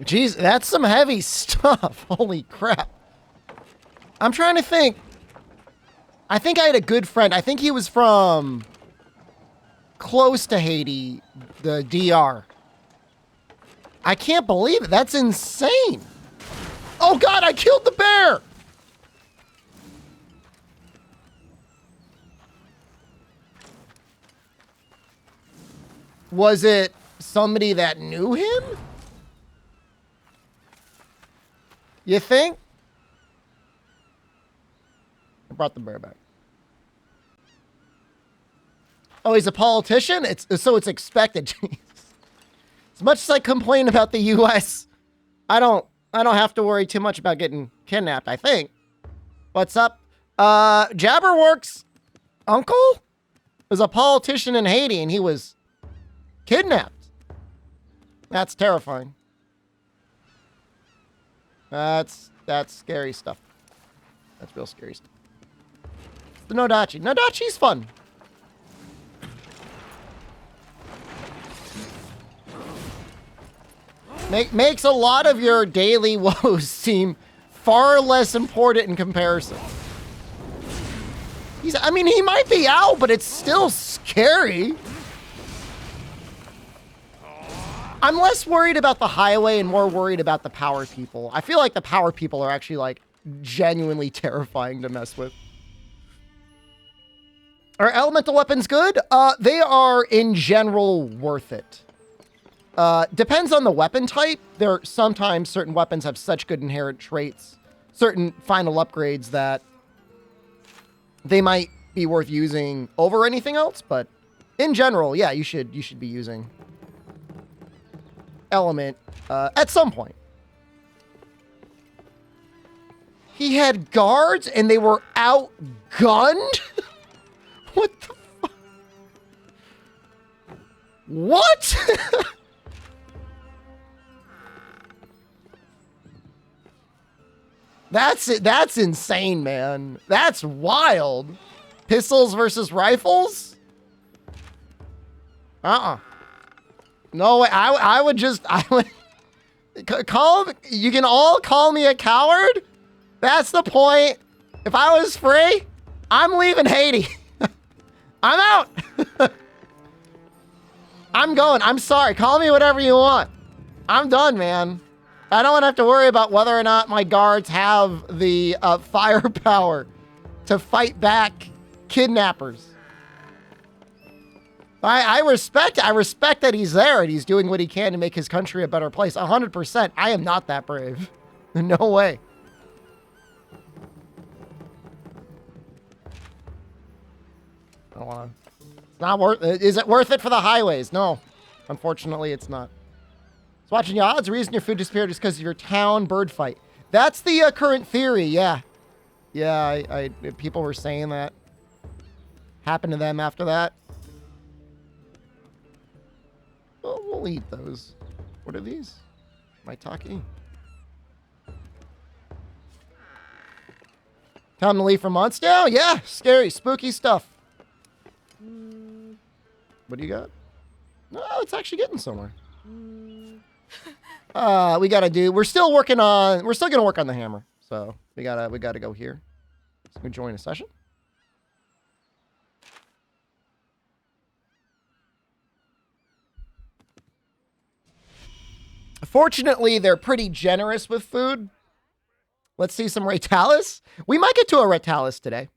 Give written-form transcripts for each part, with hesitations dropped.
Jeez, that's some heavy stuff. Holy crap. I'm trying to think. I think I had a good friend. I think he was from close to Haiti, the DR. I can't believe it. That's insane. Oh God, I killed the bear. Was it somebody that knew him? You think? I brought the bear back. Oh, he's a politician? So it's expected. Jeez. As much as I complain about the US, I don't have to worry too much about getting kidnapped, I think. What's up? Jabberworks' uncle was a politician in Haiti and he was kidnapped. That's terrifying. That's scary stuff. That's real scary stuff. The Nodachi. Nodachi's fun. Makes a lot of your daily woes seem far less important in comparison. I mean, he might be out, but it's still scary. I'm less worried about the highway and more worried about the power people. I feel like the power people are actually, like, genuinely terrifying to mess with. Are elemental weapons good? They are, in general, worth it. Depends on the weapon type. Sometimes certain weapons have such good inherent traits, certain final upgrades that they might be worth using over anything else, but in general, yeah, you should be using element at some point. He had guards and they were outgunned? What the fuck? What? That's insane, man. That's wild. Pistols versus rifles? No way. I would you can all call me a coward? That's the point. If I was free, I'm leaving Haiti. I'm out. I'm going. I'm sorry. Call me whatever you want. I'm done, man. I don't want to have to worry about whether or not my guards have the firepower to fight back kidnappers. I respect that he's there and he's doing what he can to make his country a better place. 100%. I am not that brave. No way. I don't want to. It's not worth it. Is it worth it for the highways? No. Unfortunately, it's not. It's watching your odds. The reason your food disappeared is because of your town bird fight. That's the current theory. Yeah. Yeah, people were saying that happened to them after that. Well, we'll eat those. What are these? Maitake. Time to leave for months now? Yeah, scary, spooky stuff. What do you got? No, it's actually getting somewhere. We're still gonna work on the hammer. So we gotta go here. So we join a session. Fortunately, they're pretty generous with food. Let's see some Retalis. We might get to a Retalis today.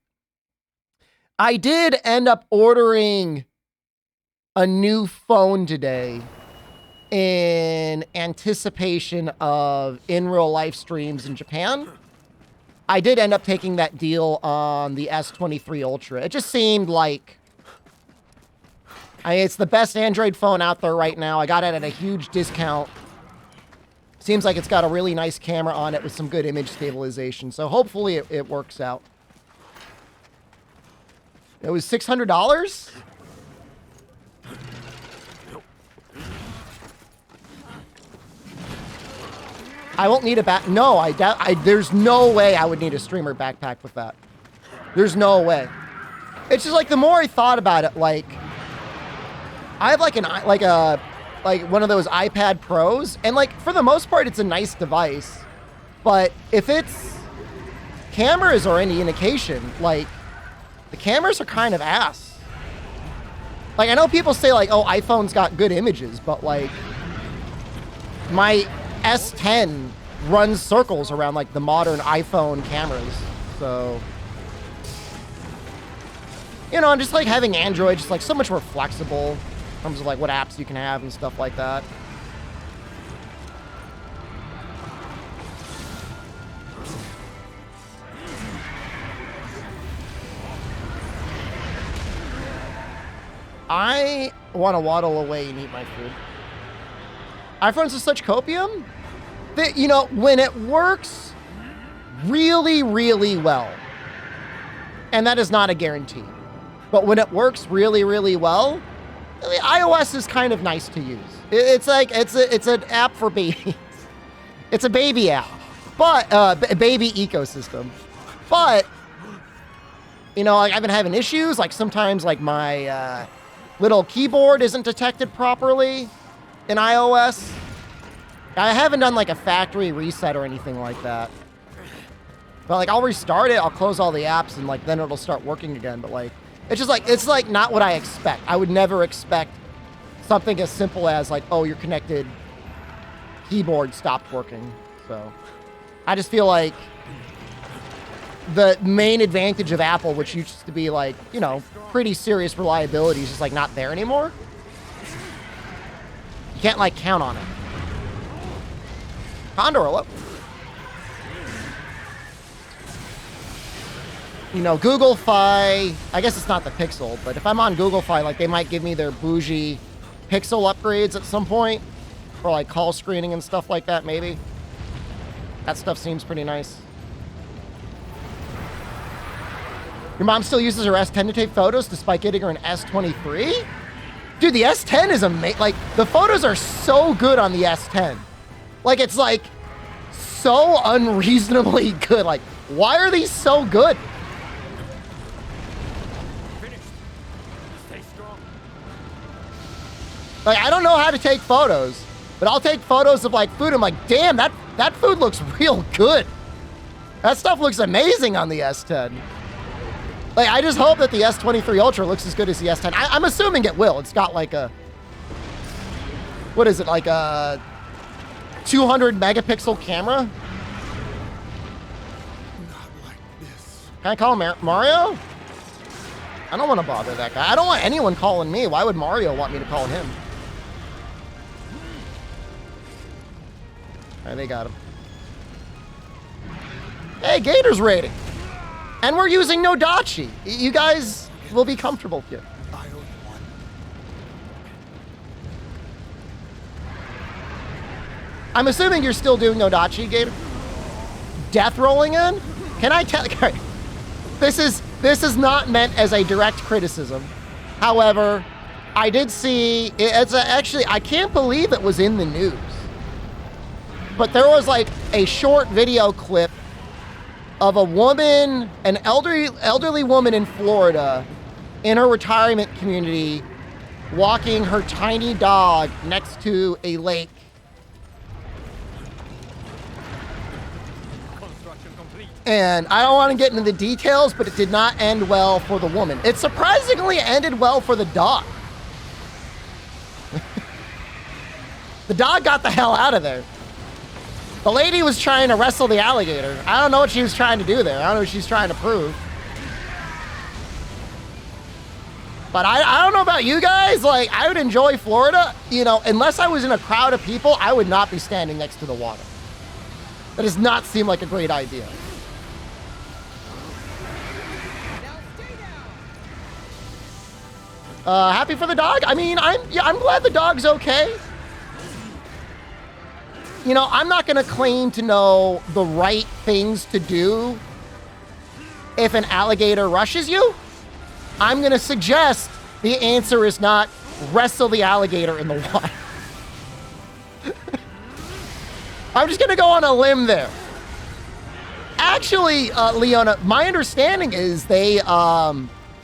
I did end up ordering a new phone today in anticipation of in real life streams in Japan. I did end up taking that deal on the S23 Ultra. It just seemed like it's the best Android phone out there right now. I got it at a huge discount. Seems like it's got a really nice camera on it with some good image stabilization. So hopefully it works out. It was $600? I won't need a back. No, there's no way I would need a streamer backpack with that. There's no way. It's just like the more I thought about it, like I have like a like one of those iPad Pros, and like for the most part, it's a nice device. But if it's cameras or any indication, like the cameras are kind of ass. Like I know people say like, oh, iPhone's got good images, but like my S10 runs circles around like the modern iPhone cameras. So, you know, and just like having Android, just like so much more flexible in terms of like what apps you can have and stuff like that. I want to waddle away and eat my food. iPhones are such copium that, you know, when it works really, really well, and that is not a guarantee, but when it works really, really well, iOS is kind of nice to use. It's like, it's an app for babies. It's a baby app, but, baby ecosystem. But, you know, like I've been having issues, like sometimes like my, little keyboard isn't detected properly in iOS. I haven't done like a factory reset or anything like that. But like I'll restart it, I'll close all the apps, and like then it'll start working again. But like it's just like, it's like not what I expect. I would never expect something as simple as like, oh, your connected keyboard stopped working. So I just feel like the main advantage of Apple, which used to be like, you know, pretty serious reliability, is just like not there anymore. You can't like count on it. Condor, hello. You know, Google Fi, I guess it's not the Pixel, but if I'm on Google Fi, like they might give me their bougie Pixel upgrades at some point for like call screening and stuff like that, maybe. That stuff seems pretty nice. Your mom still uses her S10 to take photos despite getting her an S23? Dude, the S10 is amazing. Like, the photos are so good on the S10. Like, it's like so unreasonably good. Like, why are these so good? Stay strong. Like, I don't know how to take photos, but I'll take photos of like food. I'm like, damn, that food looks real good. That stuff looks amazing on the S10. Like, I just hope that the S23 Ultra looks as good as the S10. I'm assuming it will. It's got like a, what is it, like a 200 megapixel camera? Not like this. Can I call him Mario? I don't want to bother that guy. I don't want anyone calling me. Why would Mario want me to call him? All right, they got him. Hey, Gator's rating. And we're using no Dachi. You guys will be comfortable here. I owe you one. I'm assuming you're still doing no Dachi, Gator. Death rolling in? Can I tell? This is not meant as a direct criticism. However, I did see it's actually, I can't believe it was in the news. But there was like a short video clip of a woman, an elderly woman in Florida, in her retirement community, walking her tiny dog next to a lake. Construction complete. And I don't want to get into the details, but it did not end well for the woman. It surprisingly ended well for the dog. The dog got the hell out of there. The lady was trying to wrestle the alligator. I don't know what she was trying to do there. I don't know what she's trying to prove. But I don't know about you guys. Like, I would enjoy Florida. You know, unless I was in a crowd of people, I would not be standing next to the water. That does not seem like a great idea. Happy for the dog? I mean, I'm glad the dog's okay. You know, I'm not going to claim to know the right things to do if an alligator rushes you. I'm going to suggest the answer is not wrestle the alligator in the water. I'm just going to go on a limb there. Actually, Leona, my understanding is they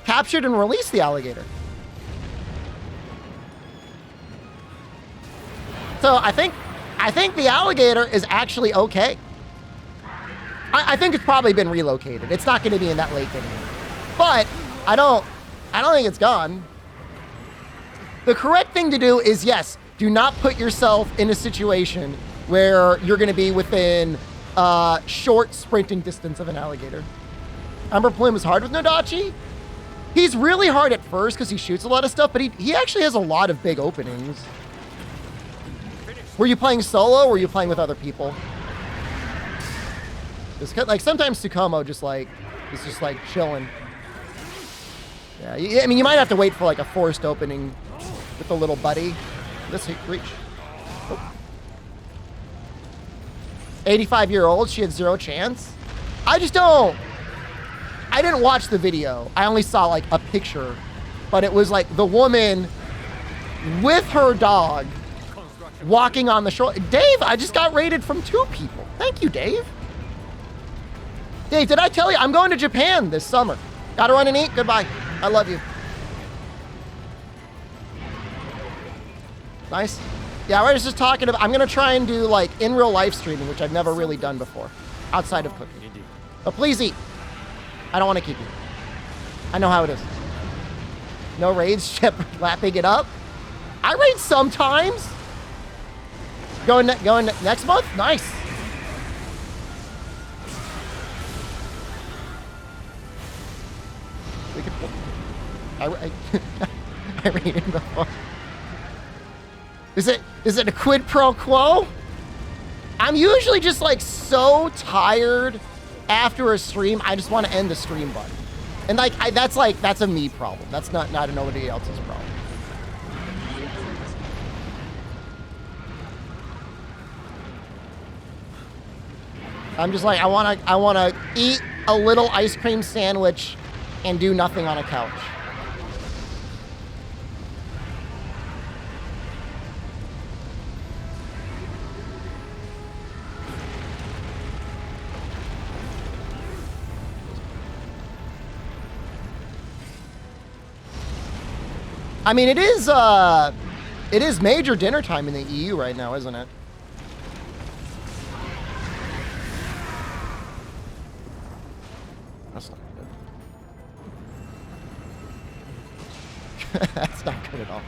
captured and released the alligator. So I think the alligator is actually okay. I think it's probably been relocated. It's not going to be in that lake anymore. But I don't think it's gone. The correct thing to do is, yes, do not put yourself in a situation where you're going to be within short sprinting distance of an alligator. Ember Plume is hard with Nodachi. He's really hard at first because he shoots a lot of stuff, but he actually has a lot of big openings. Were you playing solo or were you playing with other people? Like sometimes Tsukumo just like is just like chilling. Yeah, I mean you might have to wait for like a forced opening with the little buddy. This reach. Oh. 85-year-old, she had 0 chance. I didn't watch the video. I only saw like a picture, but it was like the woman with her dog walking on the shore. Dave, I just got rated from 2 people. Thank you, Dave. Dave, did I tell you I'm going to Japan this summer? Gotta run and eat. Goodbye. I love you. Nice. Yeah, we're just talking about, I'm gonna try and do like in real life streaming, which I've never really done before, outside of cooking. But please eat. I don't want to keep you. I know how it is. No raids, Shepard lapping it up. I raid sometimes. Going next month? Nice. We could. I raided before. Is it a quid pro quo? I'm usually just like so tired after a stream, I just want to end the stream button. And like that's a me problem. That's not nobody else's problem. I'm just like I want to eat a little ice cream sandwich and do nothing on a couch. I mean, it is major dinner time in the EU right now, isn't it? That's not good. That's not good at all.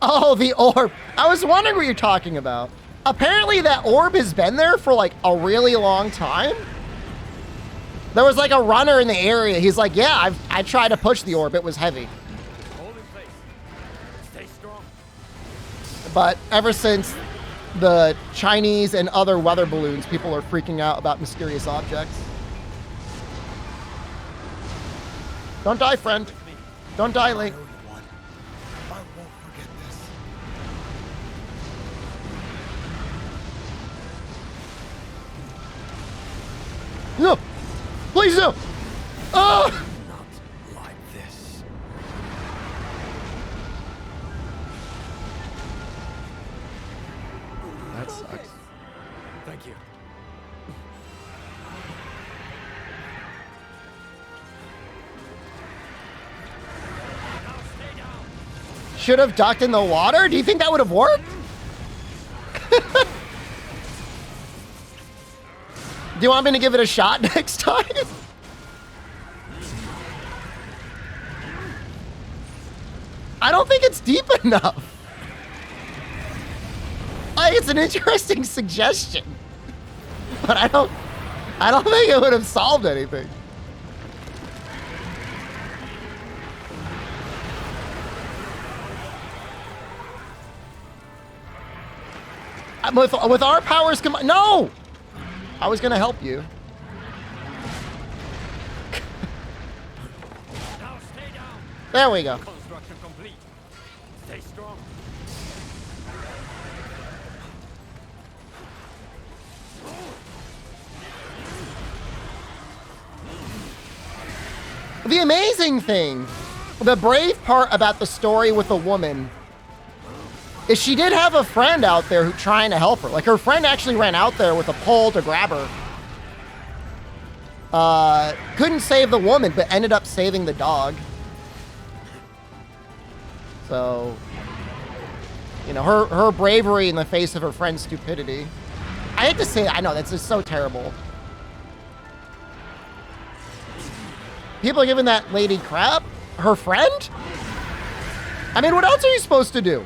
Oh, the orb. I was wondering what you're talking about. Apparently that orb has been there for like a really long time. There was like a runner in the area. He's like, yeah, I tried to push the orb. It was heavy. Hold in place. Stay strong. But ever since the Chinese and other weather balloons, people are freaking out about mysterious objects. Don't die, friend. Don't die, Link. I won't forget this. No! Please no! Oh! Not like this. That sucks. Thank you. Now stay down. Should have ducked in the water? Do you think that would have worked? Do you want me to give it a shot next time? I don't think it's deep enough. Like, it's an interesting suggestion, but I don't think it would have solved anything. With our powers combined, no! I was gonna help you. Now stay down. There we go. Construction complete. Stay strong. The amazing thing, the brave part about the story with the woman, is she did have a friend out there who trying to help her. Like, her friend actually ran out there with a pole to grab her. Couldn't save the woman, but ended up saving the dog. So, You know, her bravery in the face of her friend's stupidity. I hate to say it, I know, that's just so terrible. People are giving that lady crap? Her friend? I mean, what else are you supposed to do?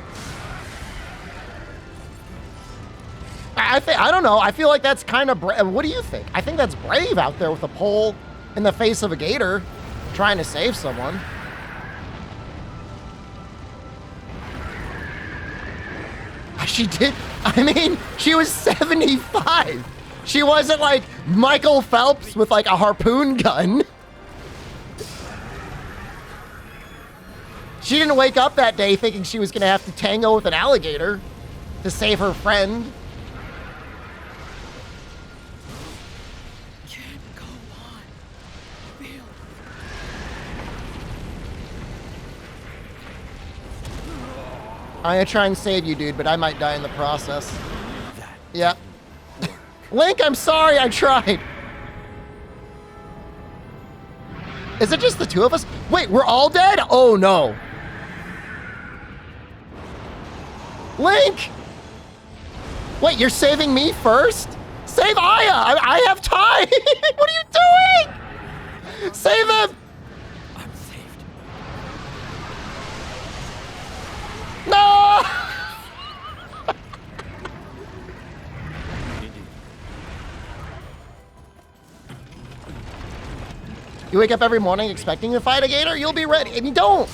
I don't know. I feel like that's kind of brave. What do you think? I think that's brave out there with a pole in the face of a gator trying to save someone. She did. I mean, she was 75. She wasn't like Michael Phelps with like a harpoon gun. She didn't wake up that day thinking she was going to have to tango with an alligator to save her friend. Can't go on. Feel. I'm going to try and save you, dude, but I might die in the process. Yep. Link, I'm sorry, I tried. Is it just the two of us? Wait, we're all dead? Oh, no. Link! Wait, you're saving me first? Save Aya! I have time! What are you doing? Save him! I'm saved. No! You wake up every morning expecting to fight a gator? You'll be ready. I mean, don't.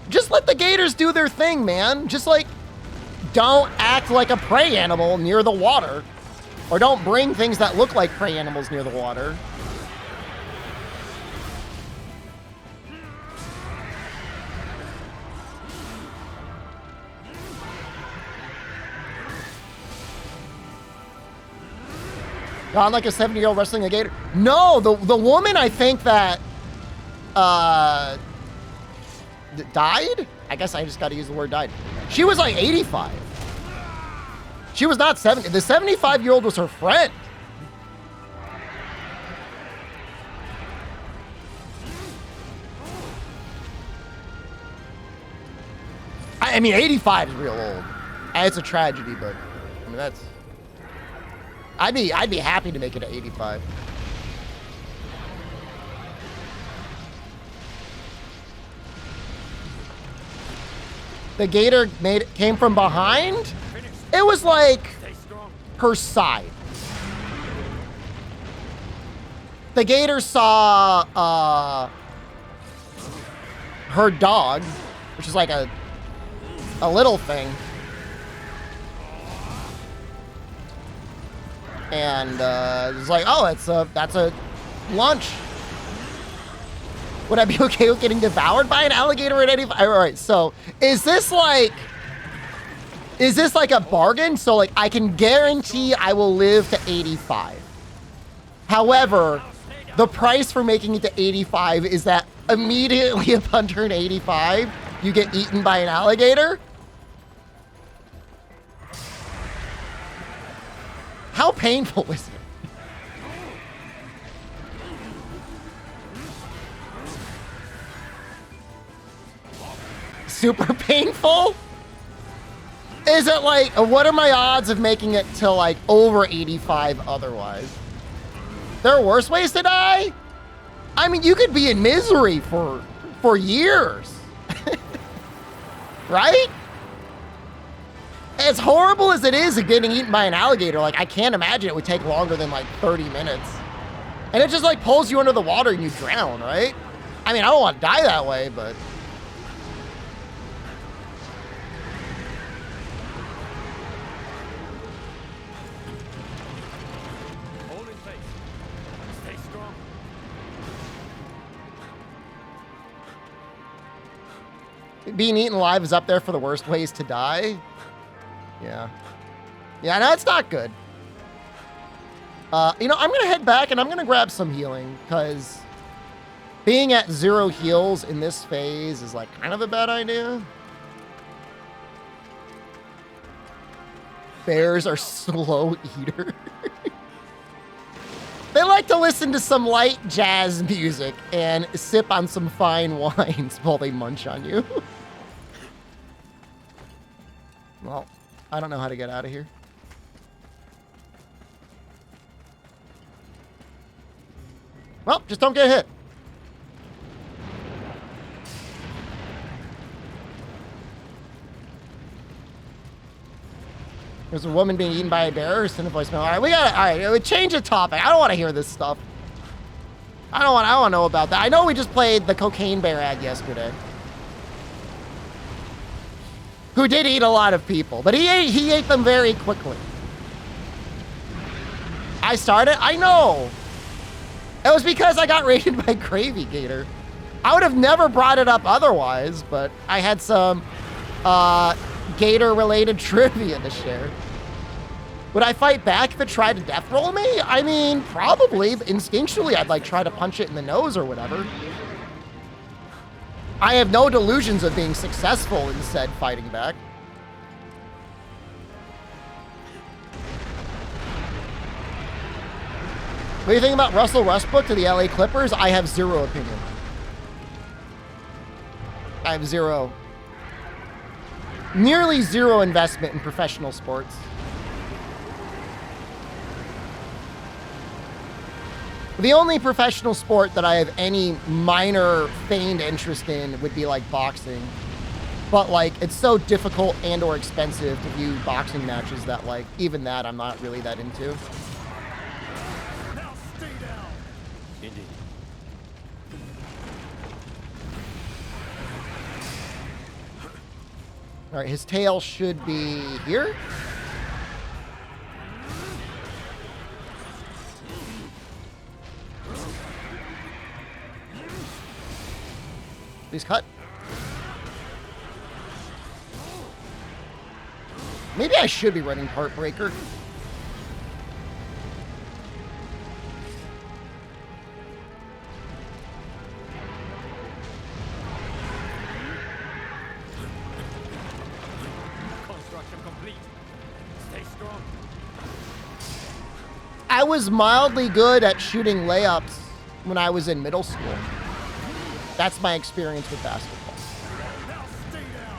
Just let the gators do their thing, man. Just like, don't act like a prey animal near the water. Or don't bring things that look like prey animals near the water. Not like a 70-year-old wrestling a gator. No, the woman I think that died? I guess I just got to use the word died. She was like 85. She was not 70. The 75-year-old was her friend. I mean, 85 is real old. And it's a tragedy, but I mean, that's... I'd be happy to make it at 85. The gator came from behind? It was like her side. The gator saw her dog, which is like a little thing. And it was like, oh, that's a lunch. Would I be okay with getting devoured by an alligator at 85? All right, so is this like a bargain? So like I can guarantee I will live to 85. However, the price for making it to 85 is that immediately upon turn 85, you get eaten by an alligator. How painful is it? Super painful? Is it like, what are my odds of making it to like over 85 otherwise? There are worse ways to die? I mean, you could be in misery for years. Right? As horrible as it is of getting eaten by an alligator, like I can't imagine it would take longer than like 30 minutes. And it just like pulls you under the water and you drown, right? I mean, I don't want to die that way, but... Hold in place. Stay strong. Being eaten alive is up there for the worst ways to die. Yeah. Yeah, no, it's not good. You know, I'm going to head back and I'm going to grab some healing because being at 0 heals in this phase is like kind of a bad idea. Bears are slow eaters. They like to listen to some light jazz music and sip on some fine wines while they munch on you. Well, I don't know how to get out of here. Well, just don't get hit. There's a woman being eaten by a bear. Send a voicemail. All right, change the topic. I don't want to hear this stuff. I don't want to know about that. I know we just played the cocaine bear ad yesterday, who did eat a lot of people, but he ate them very quickly. I started. I know. It was because I got raided by Gravy Gator. I would have never brought it up otherwise, but I had some Gator-related trivia to share. Would I fight back if it tried to death roll me? I mean, probably. But instinctually, I'd like try to punch it in the nose or whatever. I have no delusions of being successful in said fighting back. What do you think about Russell Westbrook to the LA Clippers? I have zero opinion. I have zero. Nearly zero investment in professional sports. The only professional sport that I have any minor feigned interest in would be like boxing. But like, it's so difficult and or expensive to view boxing matches that like, even that I'm not really that into. Now stay down. Indeed. All right, his tail should be here. Please cut. Maybe I should be running Heartbreaker. Construction complete. Stay strong. I was mildly good at shooting layups when I was in middle school. That's my experience with basketball. Now stay down.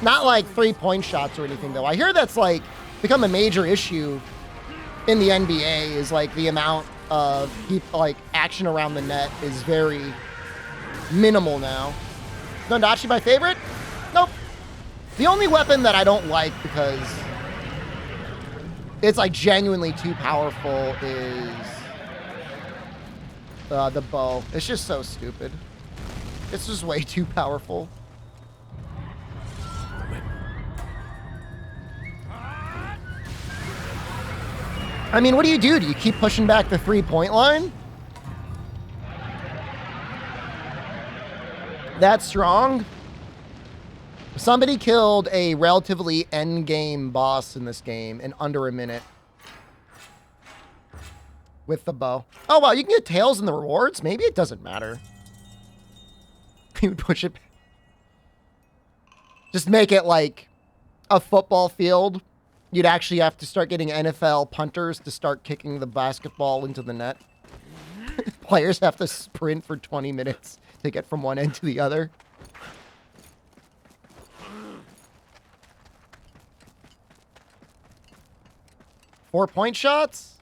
Not like 3-point shots or anything, though. I hear that's like become a major issue in the NBA is like the amount of like action around the net is very minimal now. Nondachi my favorite? Nope. The only weapon that I don't like because it's like genuinely too powerful is the bow. It's just so stupid. It's just way too powerful. I mean, what do? Do you keep pushing back the 3-point line? That's strong. Somebody killed a relatively endgame boss in this game in under a minute. With the bow. Oh, wow, you can get tails in the rewards? Maybe it doesn't matter. You would push it. Just make it like a football field. You'd actually have to start getting NFL punters to start kicking the basketball into the net. Players have to sprint for 20 minutes to get from one end to the other. Four-point shots?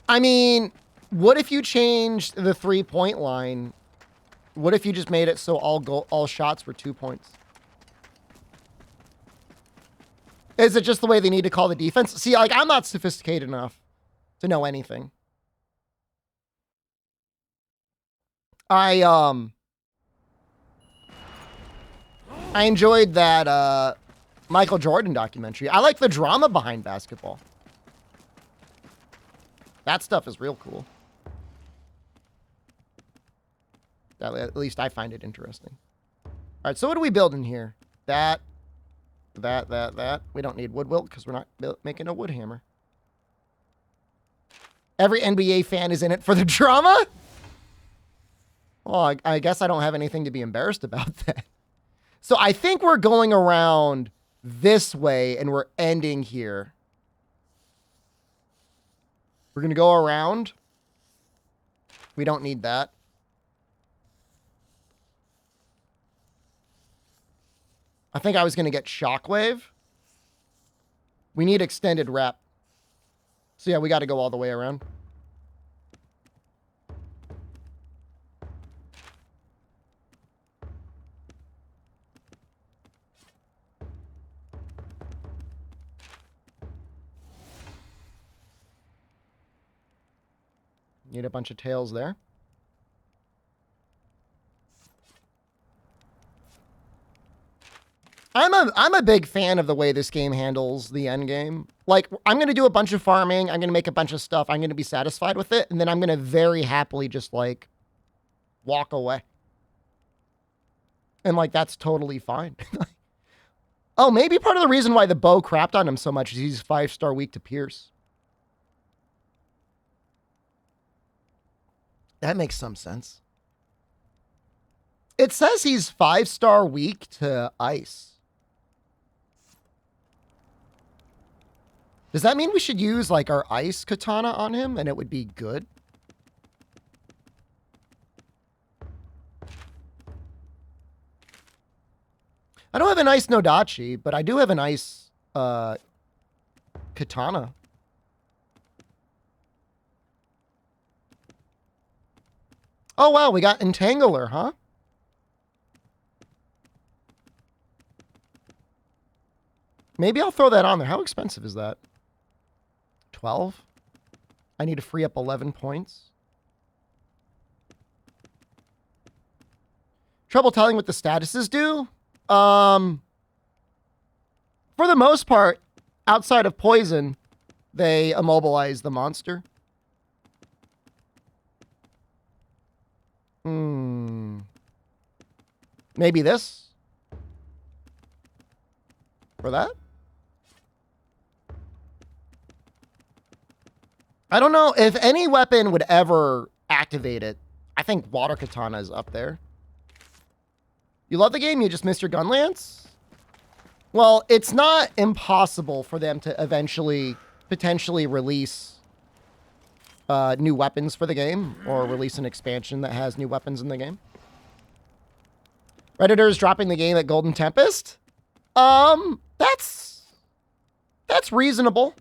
I mean, what if you changed the 3-point line? What if you just made it so all shots were 2 points? Is it just the way they need to call the defense? See, like, I'm not sophisticated enough to know anything. I enjoyed that Michael Jordan documentary. I like the drama behind basketball. That stuff is real cool. At least I find it interesting. All right, so what are we building here? That. We don't need wood wilt because we're not making a wood hammer. Every NBA fan is in it for the drama? Well, I guess I don't have anything to be embarrassed about that. So I think we're going around this way and we're ending here. We're going to go around. We don't need that. I think I was going to get Shockwave. We need extended rep. So yeah, we got to go all the way around. Need a bunch of tails there. I'm a big fan of the way this game handles the end game. Like, I'm going to do a bunch of farming. I'm going to make a bunch of stuff. I'm going to be satisfied with it. And then I'm going to very happily just, like, walk away. And, like, that's totally fine. Oh, maybe part of the reason why the bow crapped on him so much is he's 5-star weak to pierce. That makes some sense. It says he's 5-star weak to ice. Does that mean we should use, like, our ice katana on him and it would be good? I don't have an ice Nodachi, but I do have an ice katana. Oh, wow, we got Entangler, huh? Maybe I'll throw that on there. How expensive is that? 12? I need to free up 11 points. Trouble telling what the statuses do? For the most part, outside of poison, they immobilize the monster. Maybe this? For that? I don't know if any weapon would ever activate it. I think Water Katana is up there. You love the game, you just missed your gun lance? Well, it's not impossible for them to eventually potentially release new weapons for the game, or release an expansion that has new weapons in the game. Redditor is dropping the game at Golden Tempest. That's reasonable.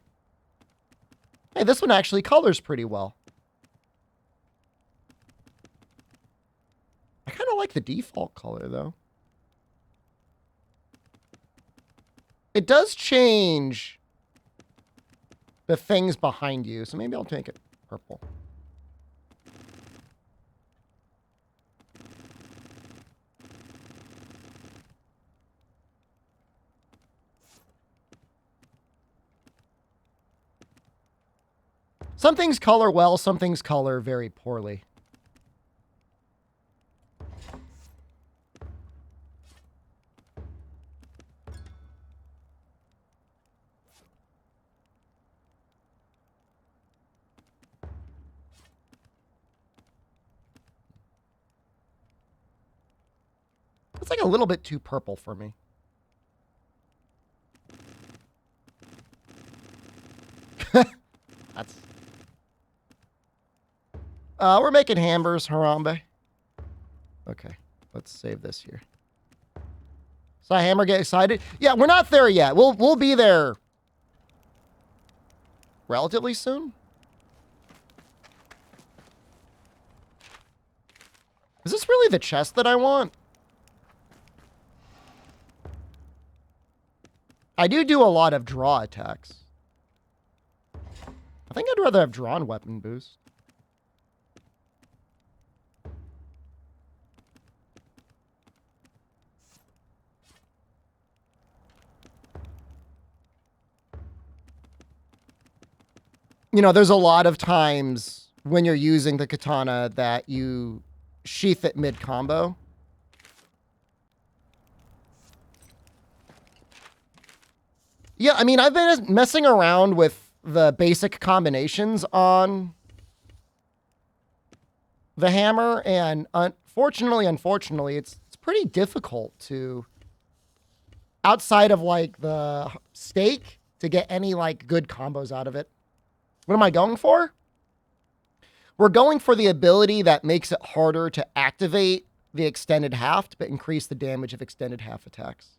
Hey, this one actually colors pretty well. I kind of like the default color, though. It does change the things behind you, so maybe I'll take it purple. Some things color well, some things color very poorly. It's like a little bit too purple for me. That's... we're making Hambers, Harambe. Okay, let's save this here. Saw Hammer get excited? Yeah, we're not there yet. We'll be there relatively soon. Is this really the chest that I want? I do a lot of draw attacks. I think I'd rather have drawn weapon boost. You know, there's a lot of times when you're using the katana that you sheath it mid-combo. Yeah, I mean, I've been messing around with the basic combinations on the hammer, and unfortunately, it's pretty difficult to, outside of, like, the stake, to get any, like, good combos out of it. What am I going for? We're going for the ability that makes it harder to activate the extended haft, but increase the damage of extended half attacks.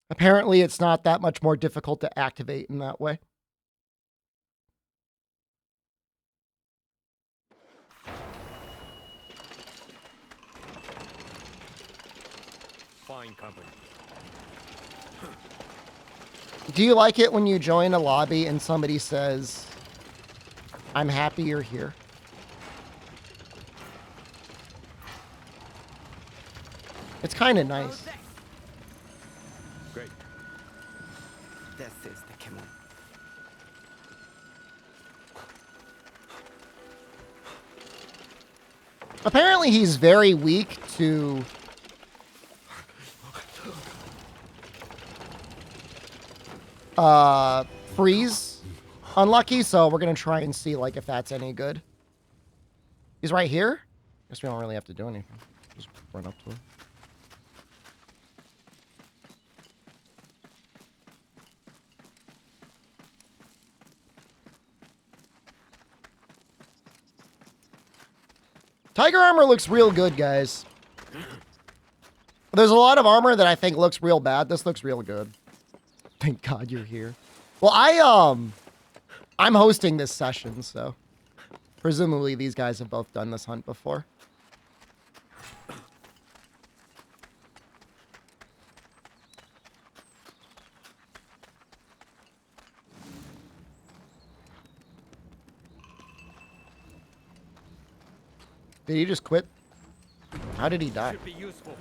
Apparently, it's not that much more difficult to activate in that way. Fine company. Do you like it when you join a lobby and somebody says, "I'm happy you're here"? It's kind of nice. Great. This is the Kimon. Apparently, he's very weak to freeze unlucky, so we're gonna try and see like if that's any good. He's right here. Guess we don't really have to do anything. Just run up to him. Tiger armor looks real good, guys. There's a lot of armor that I think looks real bad. This looks real good. Thank God you're here. Well, I'm hosting this session, so presumably these guys have both done this hunt before. Did he just quit? How did he die? Should be useful.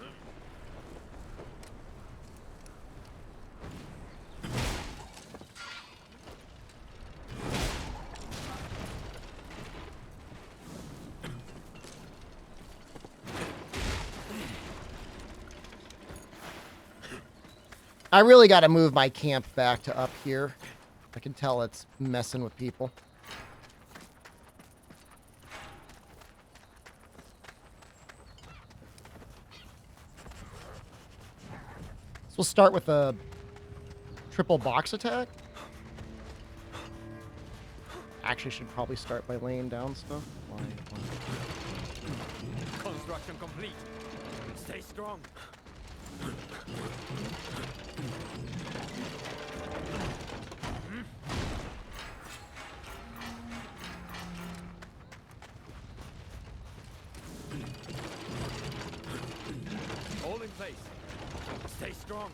I really got to move my camp back to up here. I can tell it's messing with people. So we'll start with a triple box attack. Actually, should probably start by laying down stuff. Construction complete. Stay strong. Hold in place. Stay strong.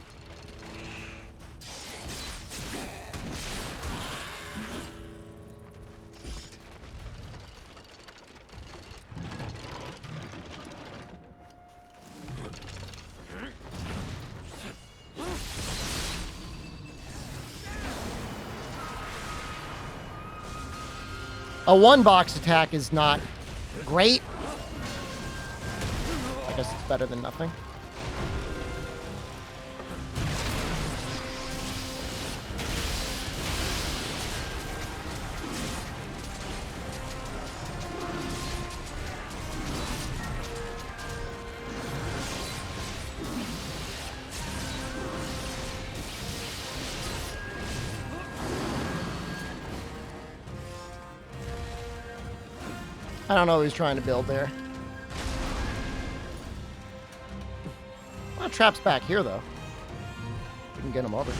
A one box attack is not great. I guess it's better than nothing. I don't know what he's trying to build there. A lot of traps back here, though. We can get him over.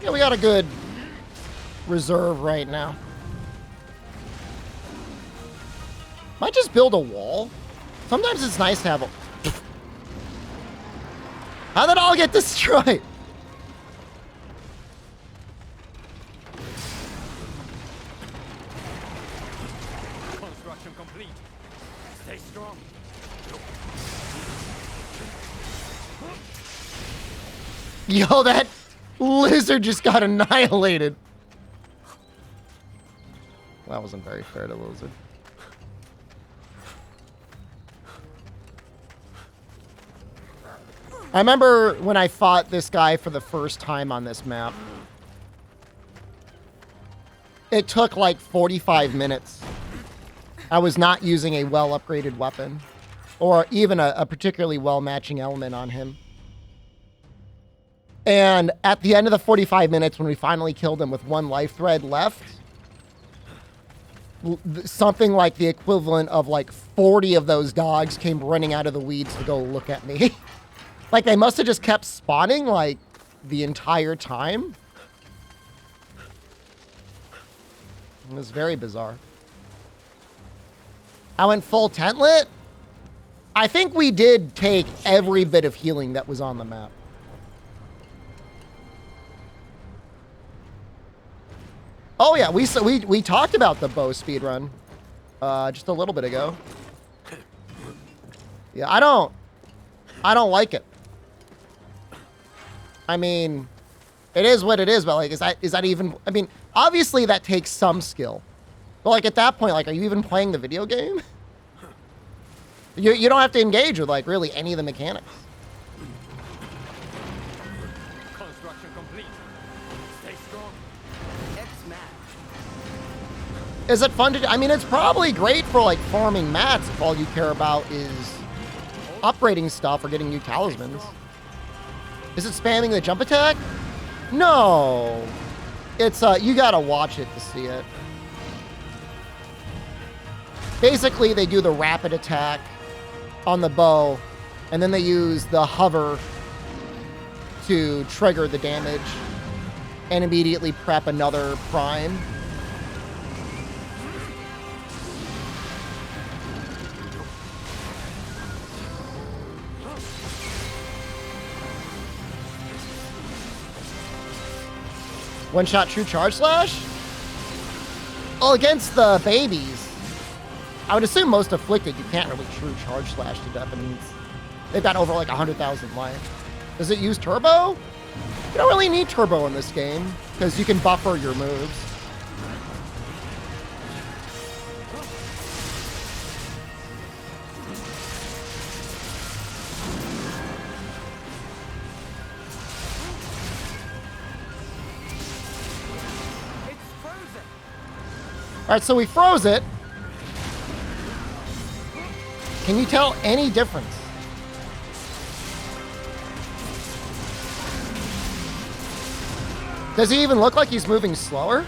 Yeah, we got a good reserve right now. Might just build a wall. Sometimes it's nice to have a... How'd that all get destroyed? Construction complete. Stay strong. Yo, that lizard just got annihilated. That wasn't very fair to the lizard. I remember when I fought this guy for the first time on this map. It took like 45 minutes. I was not using a well-upgraded weapon or even a particularly well-matching element on him. And at the end of the 45 minutes, when we finally killed him with one life thread left, something like the equivalent of like 40 of those dogs came running out of the weeds to go look at me. Like they must have just kept spawning like the entire time. It was very bizarre. I went full tent lit. I think we did take every bit of healing that was on the map. Oh yeah, we talked about the bow speedrun just a little bit ago. Yeah, I don't like it. I mean, it is what it is, but like, is that even? I mean, obviously that takes some skill, but like at that point, like, are you even playing the video game? You don't have to engage with like really any of the mechanics. Construction complete. Stay strong. X-Match. Is it fun to do? I mean, it's probably great for like farming mats if all you care about is upgrading stuff or getting new talismans. Is it spamming the jump attack? No. It's, you gotta watch it to see it. Basically, they do the rapid attack on the bow, and then they use the hover to trigger the damage and immediately prep another prime. One shot true charge slash? Oh, against the babies. I would assume most afflicted, you can't really true charge slash to death. I mean, they've got over like 100,000 life. Does it use turbo? You don't really need turbo in this game because you can buffer your moves. All right, so we froze it. Can you tell any difference? Does he even look like he's moving slower?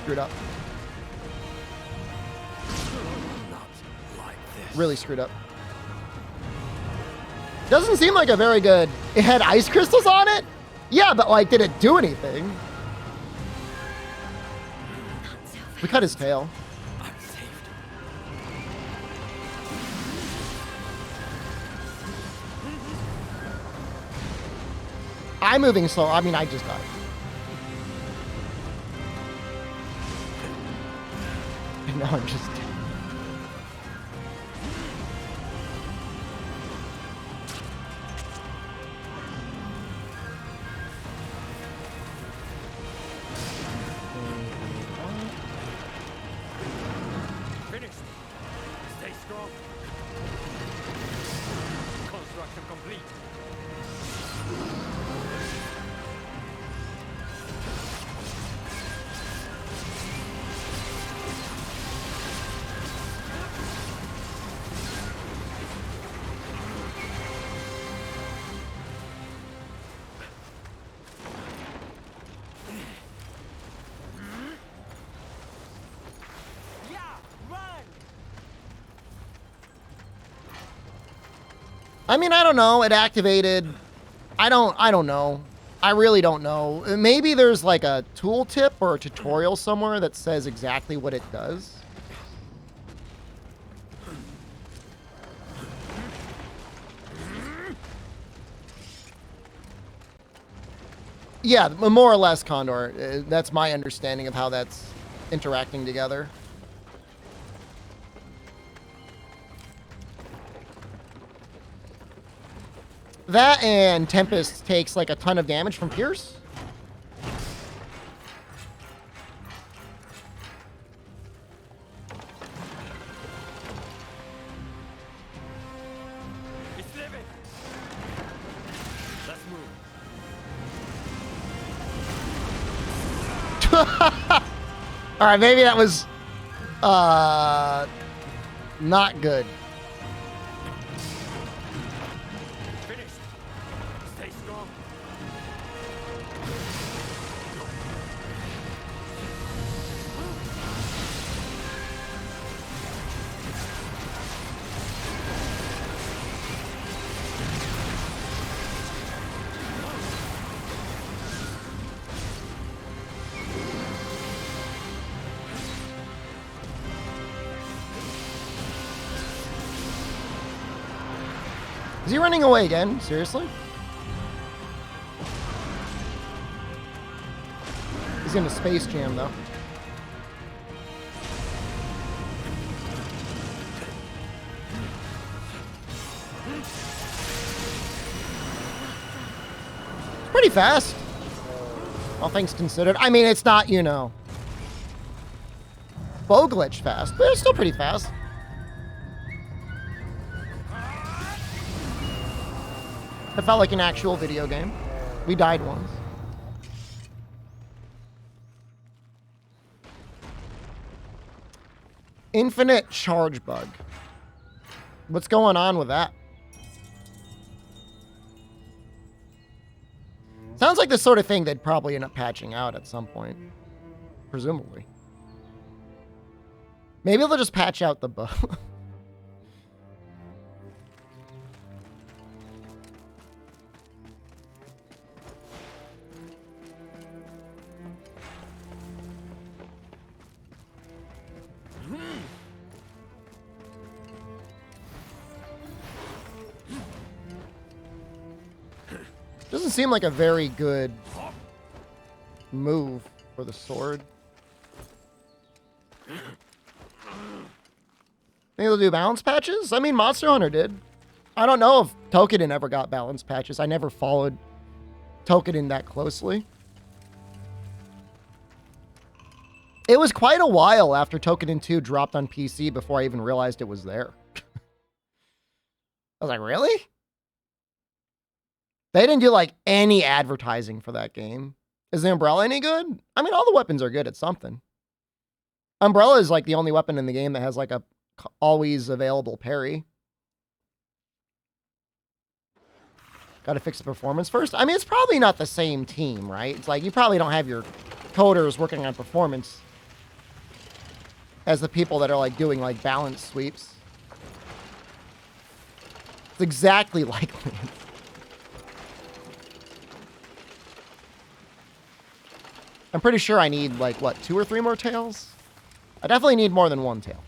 Screwed up. Really screwed up. Doesn't seem like a very good... It had ice crystals on it? Yeah, but like, did it do anything? We cut his tail. I'm moving slow. I mean, I just got it. And now I'm just... Finished. Stay strong. Construction complete. I mean, I don't know. It activated. I don't know. I really don't know. Maybe there's like a tooltip or a tutorial somewhere that says exactly what it does. Yeah, more or less, Condor. That's my understanding of how that's interacting together. That and Tempest takes like a ton of damage from Pierce. It's living. Let's move. All right, maybe that was not good. Finished. Stay strong. Is he running away again? Seriously? He's in a Space Jam, though. It's pretty fast. All things considered. I mean, it's not, you know, bow glitch fast, but it's still pretty fast. It felt like an actual video game. We died once. Infinite charge bug. What's going on with that? Sounds like the sort of thing they'd probably end up patching out at some point. Presumably. Maybe they'll just patch out the bug. Doesn't seem like a very good move for the sword. Think they'll do balance patches? I mean, Monster Hunter did. I don't know if Tokiden ever got balance patches. I never followed Tokiden that closely. It was quite a while after Tokiden 2 dropped on PC before I even realized it was there. I was like, really? They didn't do like any advertising for that game. Is the Umbrella any good? I mean, all the weapons are good at something. Umbrella is like the only weapon in the game that has like a always available parry. Got to fix the performance first. I mean, it's probably not the same team, right? It's like you probably don't have your coders working on performance as the people that are like doing like balance sweeps. It's exactly like Lance. I'm pretty sure I need like what, 2 or 3 more tails? I definitely need more than 1 tail.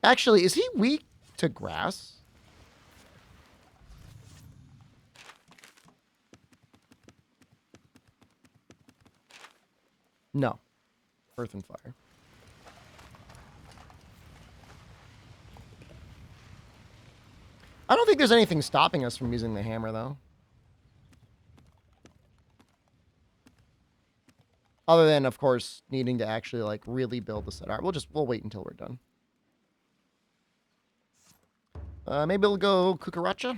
Actually, is he weak to grass? No. Earth and fire. I don't think there's anything stopping us from using the hammer, though. Other than, of course, needing to actually, like, really build the set. All right, we'll wait until we're done. Maybe we'll go Cucaracha.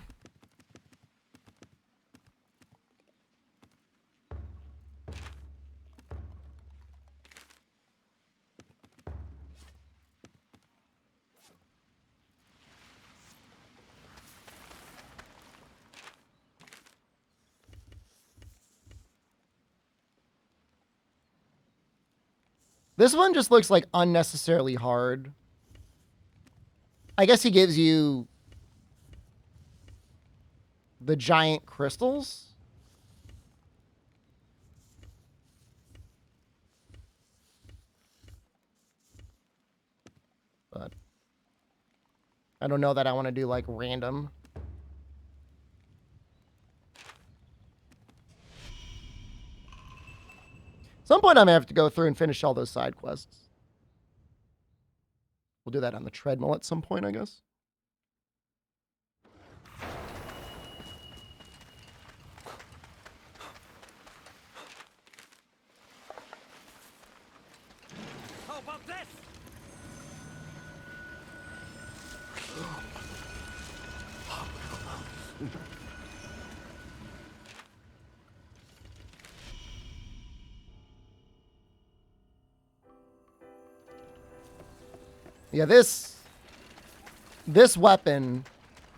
This one just looks like unnecessarily hard. I guess he gives you the giant crystals. But I don't know that I want to do like random. At some point I'm gonna have to go through and finish all those side quests. We'll do that on the treadmill at some point, I guess. How about this? Yeah, this weapon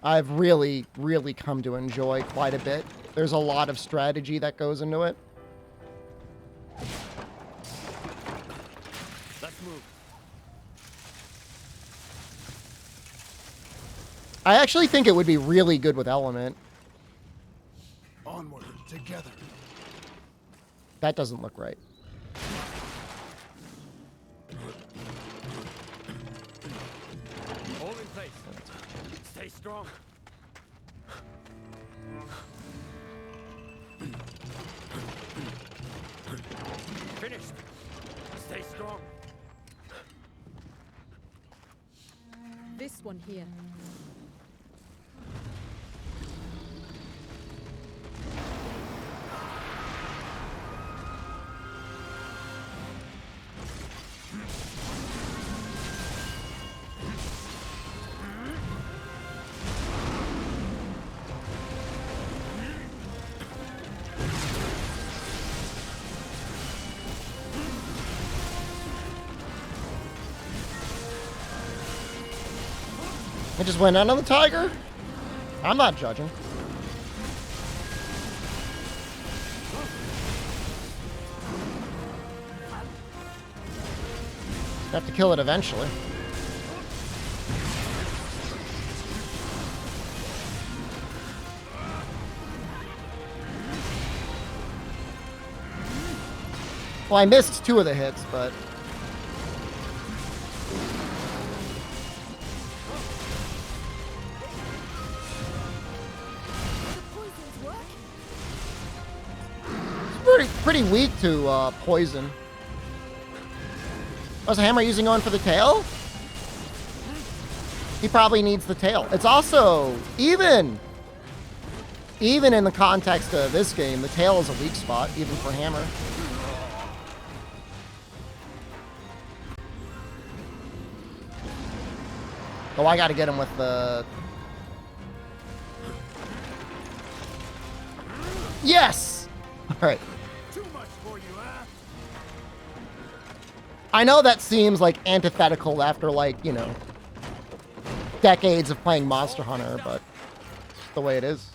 I've really, really come to enjoy quite a bit. There's a lot of strategy that goes into it. Let's move. I actually think it would be really good with Element. Onward, together. That doesn't look right. Hold in place. Stay strong. Finished. Stay strong. This one here. I just went in on the tiger? I'm not judging. Have to kill it eventually. Well, I missed 2 of the hits, but... pretty weak to poison. Was the hammer using one for the tail? He probably needs the tail. It's also, even in the context of this game, the tail is a weak spot, even for hammer. Oh, I gotta get him with the... Yes! Alright. I know that seems like antithetical after, like, you know, decades of playing Monster Hunter, but it's the way it is.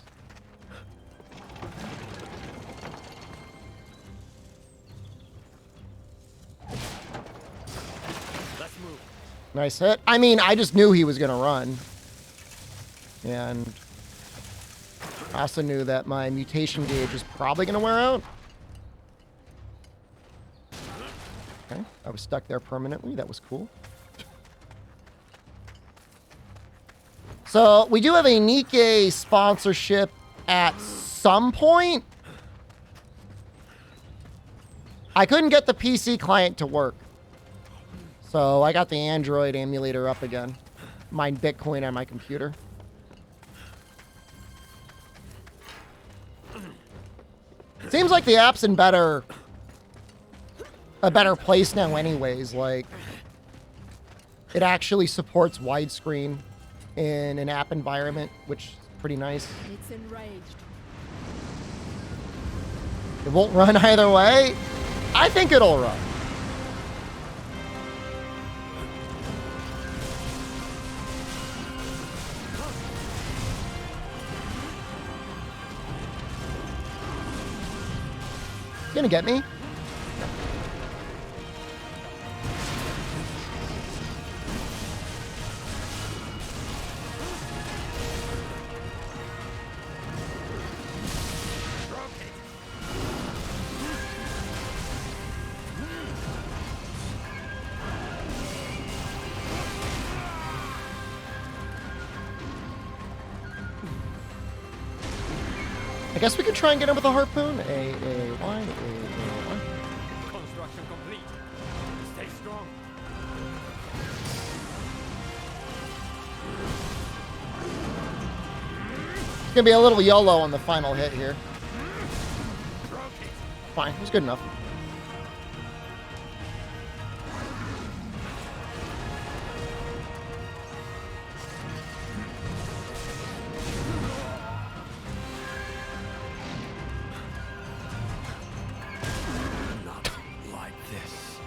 Let's move. Nice hit. I mean, I just knew he was going to run. And I also knew that my mutation gauge was probably going to wear out. Okay, I was stuck there permanently. That was cool. So, we do have a Nikkei sponsorship at some point. I couldn't get the PC client to work. So, I got the Android emulator up again. Mine Bitcoin on my computer. Seems like the app's in a better place now anyways. Like, it actually supports widescreen in an app environment, which is pretty nice. It's enraged. It won't run either way. I think it'll run. It's gonna get me. I guess we could try and get him with a harpoon. A-A-Y. Construction complete. Stay strong. It's gonna be a little YOLO on the final hit here. Rotate. Fine, it was good enough. Not like this.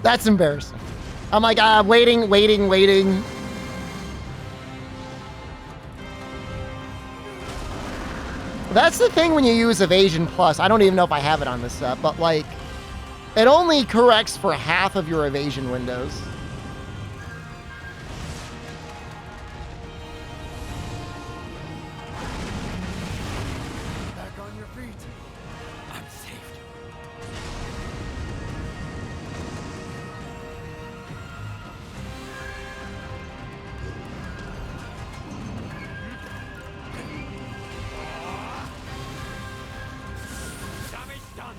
That's embarrassing. I'm like, waiting. That's the thing when you use Evasion Plus. I don't even know if I have it on this set, but like, it only corrects for half of your evasion windows. Back on your feet. I'm saved. Damage done.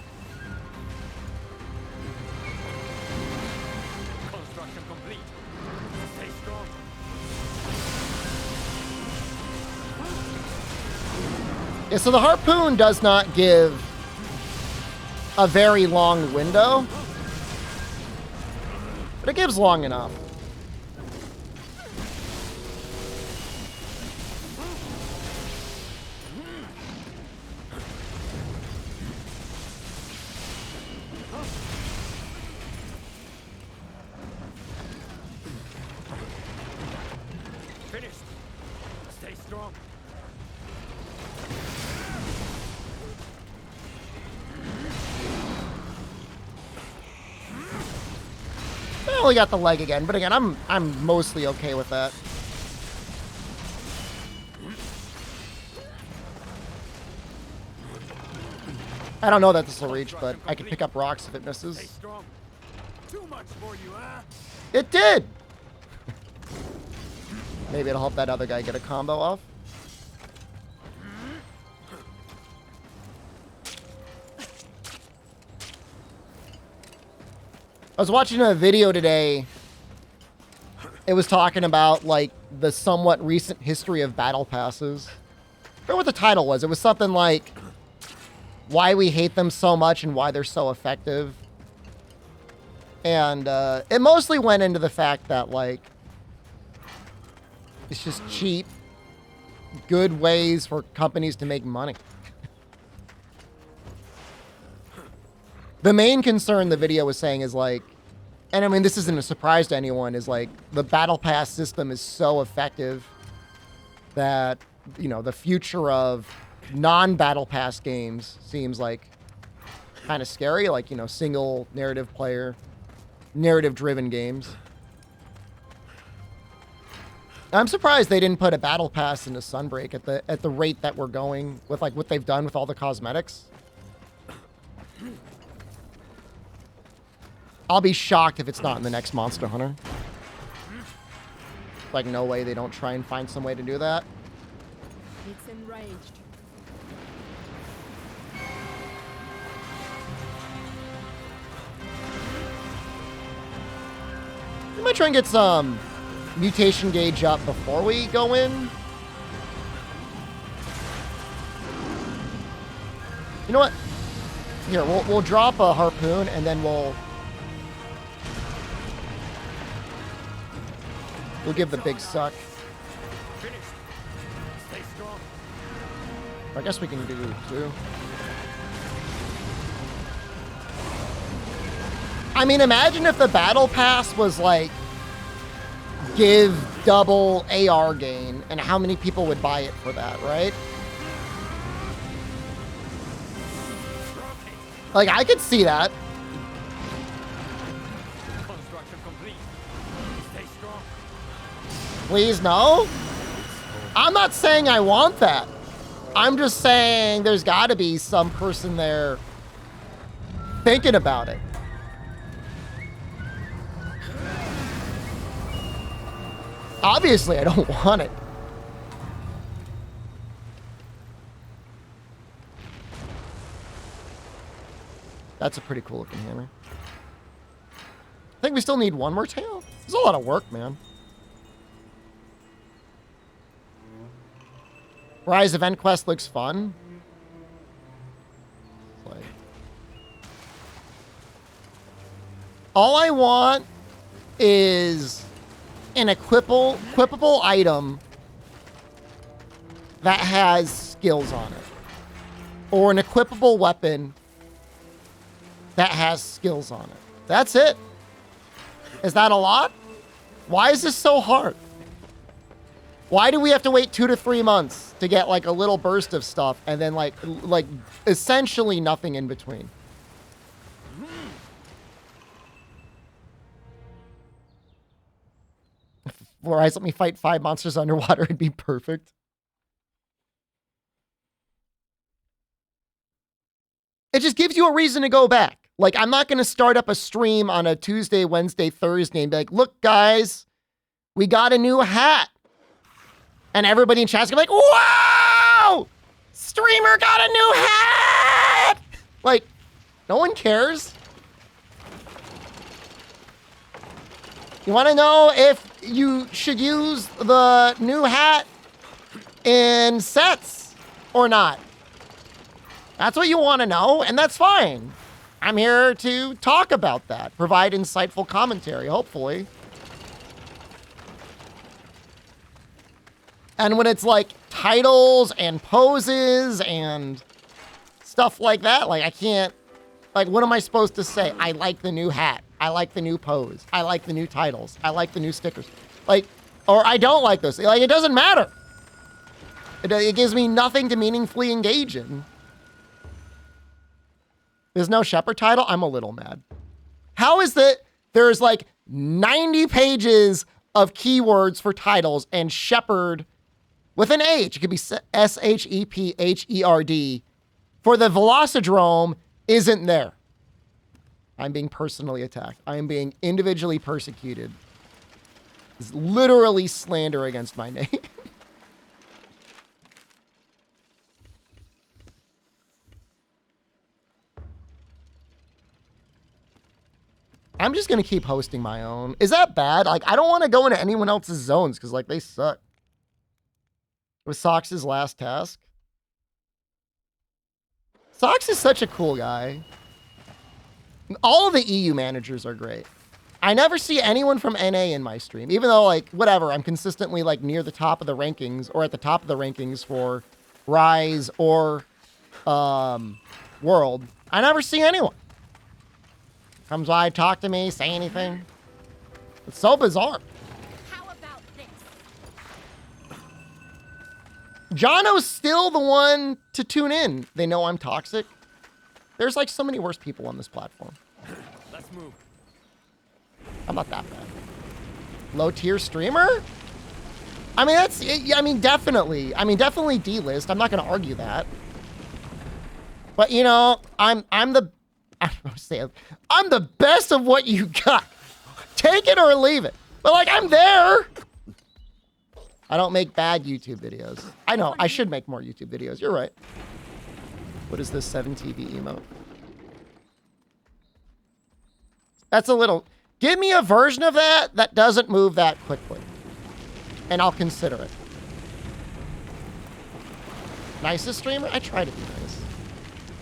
Construction complete. Stay strong. Yeah, so the harpoon does not give a very long window, but it gives long enough. Finished. Stay strong. I only got the leg again, but again, I'm mostly okay with that. I don't know that this will reach, but I can pick up rocks if it Stay misses. strong. Too much for you, huh? It did! Maybe it'll help that other guy get a combo off. I was watching a video today. It was talking about, like, the somewhat recent history of battle passes. I forget what the title was. It was something like, why we hate them so much and why they're so effective. And it mostly went into the fact that, like, it's just cheap, good ways for companies to make money. The main concern the video was saying is like, and I mean, this isn't a surprise to anyone, is like the battle pass system is so effective that, you know, the future of non-battle pass games seems like kind of scary, like, you know, single narrative player, narrative driven games. I'm surprised they didn't put a battle pass into Sunbreak at the rate that we're going with, like, what they've done with all the cosmetics. I'll be shocked if it's not in the next Monster Hunter. Like, no way they don't try and find some way to do that. It's enraged. We might try and get some mutation gauge up before we go in. You know what? Here, we'll drop a harpoon and then we'll give the big suck. Finished. Stay strong. I guess we can do two. I mean, imagine if the battle pass was like, give double AR gain, and how many people would buy it for that, right? Like, I could see that. Construction complete. Stay strong. Please, no? I'm not saying I want that. I'm just saying there's got to be some person there thinking about it. Obviously, I don't want it. That's a pretty cool looking hammer. I think we still need one more tail. There's a lot of work, man. Rise Event Quest looks fun. Like, all I want is an equipable item that has skills on it. Or an equipable weapon that has skills on it. That's it. Is that a lot? Why is this so hard? Why do we have to wait 2 to 3 months to get like a little burst of stuff and then like essentially nothing in between? Rise, let me fight 5 monsters underwater. It'd be perfect. It just gives you a reason to go back. Like, I'm not going to start up a stream on a Tuesday, Wednesday, Thursday and be like, look, guys, we got a new hat. And everybody in chat's going to be like, wow, streamer got a new hat. Like, no one cares. You want to know if you should use the new hat in sets or not? That's what you want to know, and that's fine. I'm here to talk about that, provide insightful commentary, hopefully. And when it's like titles and poses and stuff like that, like I can't, like what am I supposed to say? I like the new hat. I like the new pose. I like the new titles. I like the new stickers. Like, or I don't like those. Like, it doesn't matter. It gives me nothing to meaningfully engage in. There's no Shepard title? I'm a little mad. How is that there's like 90 pages of keywords for titles and Shepard with an H, it could be S-H-E-P-H-E-R-D, for the Velocidrome isn't there. I'm being personally attacked. I am being individually persecuted. It's literally slander against my name. I'm just going to keep hosting my own. Is that bad? Like, I don't want to go into anyone else's zones because, like, they suck. It was Sox's last task. Sox is such a cool guy. All of the EU managers are great. I never see anyone from NA in my stream, even though, like, whatever, I'm consistently, like, near the top of the rankings or at the top of the rankings for Rise or World. I never see anyone. Comes by, talk to me, say anything. It's so bizarre. How about this? Jono's still the one to tune in. They know I'm toxic. There's like so many worse people on this platform. Let's move. I'm not that bad. Low tier streamer? I mean, that's, I mean, definitely D-list. I'm not going to argue that. But you know, I'm the best of what you got. Take it or leave it. But like, I'm there. I don't make bad YouTube videos. I know, I should make more YouTube videos. You're right. What is this 7TV emote? That's a little... Give me a version of that that doesn't move that quickly. And I'll consider it. Nicest streamer? I try to be nice.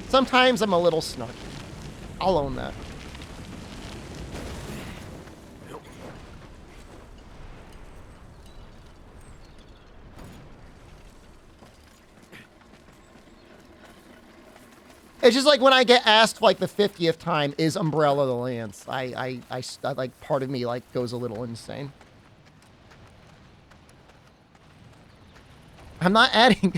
Sometimes I'm a little snarky. I'll own that. It's just like when I get asked like the 50th time, is Umbrella the Lance? I like part of me like goes a little insane. I'm not adding.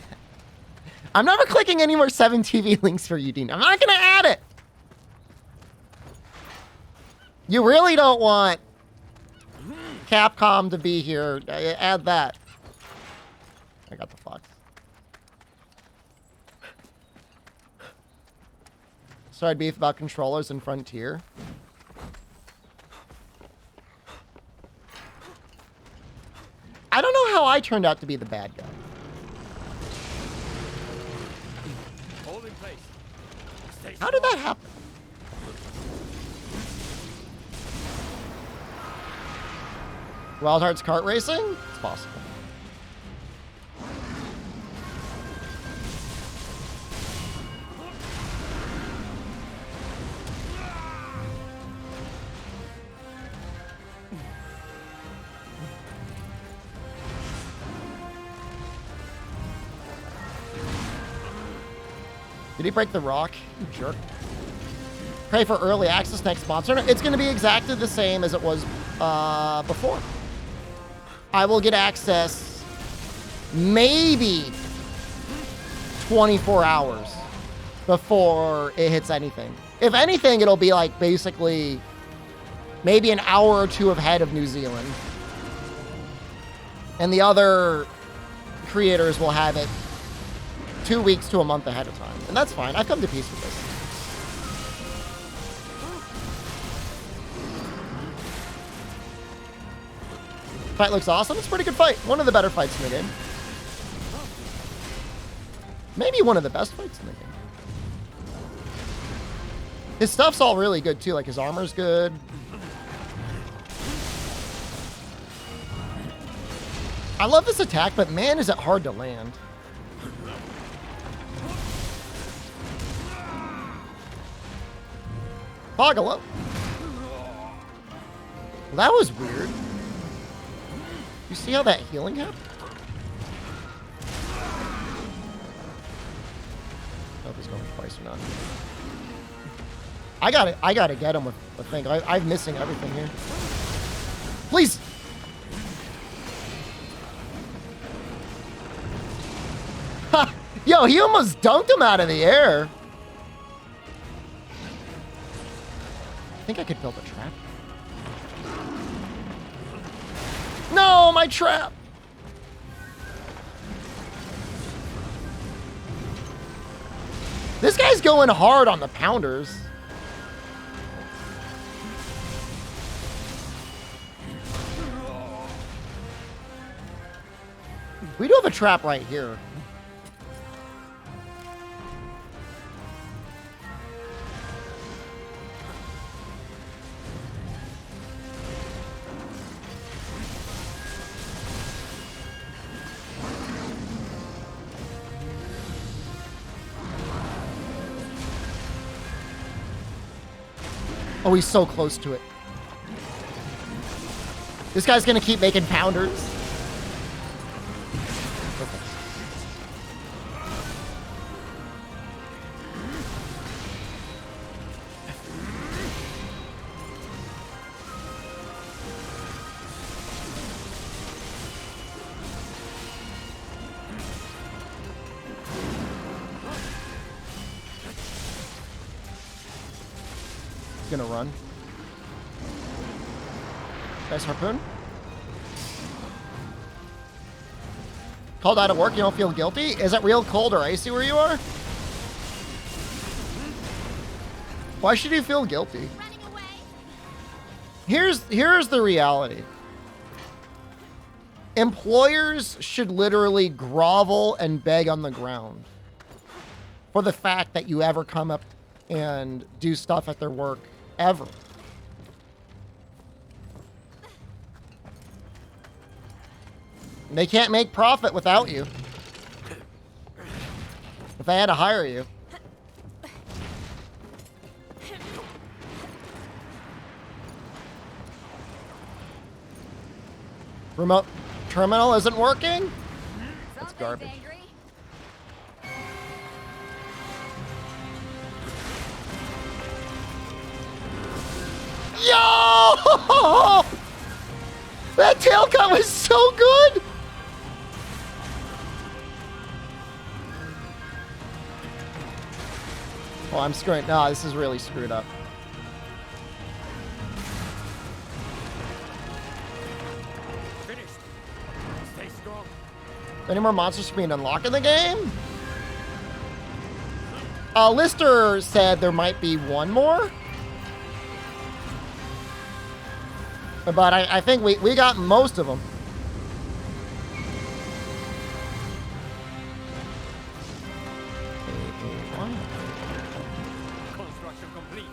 I'm never clicking any more 7TV links for you, Dean. I'm not gonna add it. You really don't want Capcom to be here. Add that. I got the fox. So I'd beef about controllers in Frontier. I don't know how I turned out to be the bad guy. Hold in place. Stay How did that strong. happen? Wild Hearts kart racing? It's possible. Did he break the rock? You jerk. Pray for early access next sponsor. It's going to be exactly the same as it was before. I will get access maybe 24 hours before it hits anything. If anything, it'll be like basically maybe an hour or two ahead of New Zealand. And the other creators will have it 2 weeks to a month ahead of time. And that's fine. I've come to peace with this. Fight looks awesome. It's a pretty good fight. One of the better fights in the game. Maybe one of the best fights in the game. His stuff's all really good too. Like his armor's good. I love this attack, but man, is it hard to land. Fogalo. Well, that was weird. You see how that healing happened? I hope he's going twice or not. I gotta get him with the thing. I'm missing everything here. Please. Ha! Yo, he almost dunked him out of the air. I think I could build a trap. No, my trap! This guy's going hard on the pounders. We do have a trap right here. Oh, he's so close to it. This guy's gonna keep making pounders. Okay. Gonna run. Nice harpoon. Called out of work, you don't feel guilty? Is it real cold or icy where you are? Why should you feel guilty? Running away. Here's the reality. Employers should literally grovel and beg on the ground for the fact that you ever come up and do stuff at their work. Ever. They can't make profit without you. If they had to hire you. Remote terminal isn't working? That's garbage. Angry. Yo! That tail cut was so good! Oh, I'm screwing. No, this is really screwed up. Finished. Stay strong. Any more monsters being unlocked in the game? Lister said there might be one more. But I think we got most of them. Construction complete.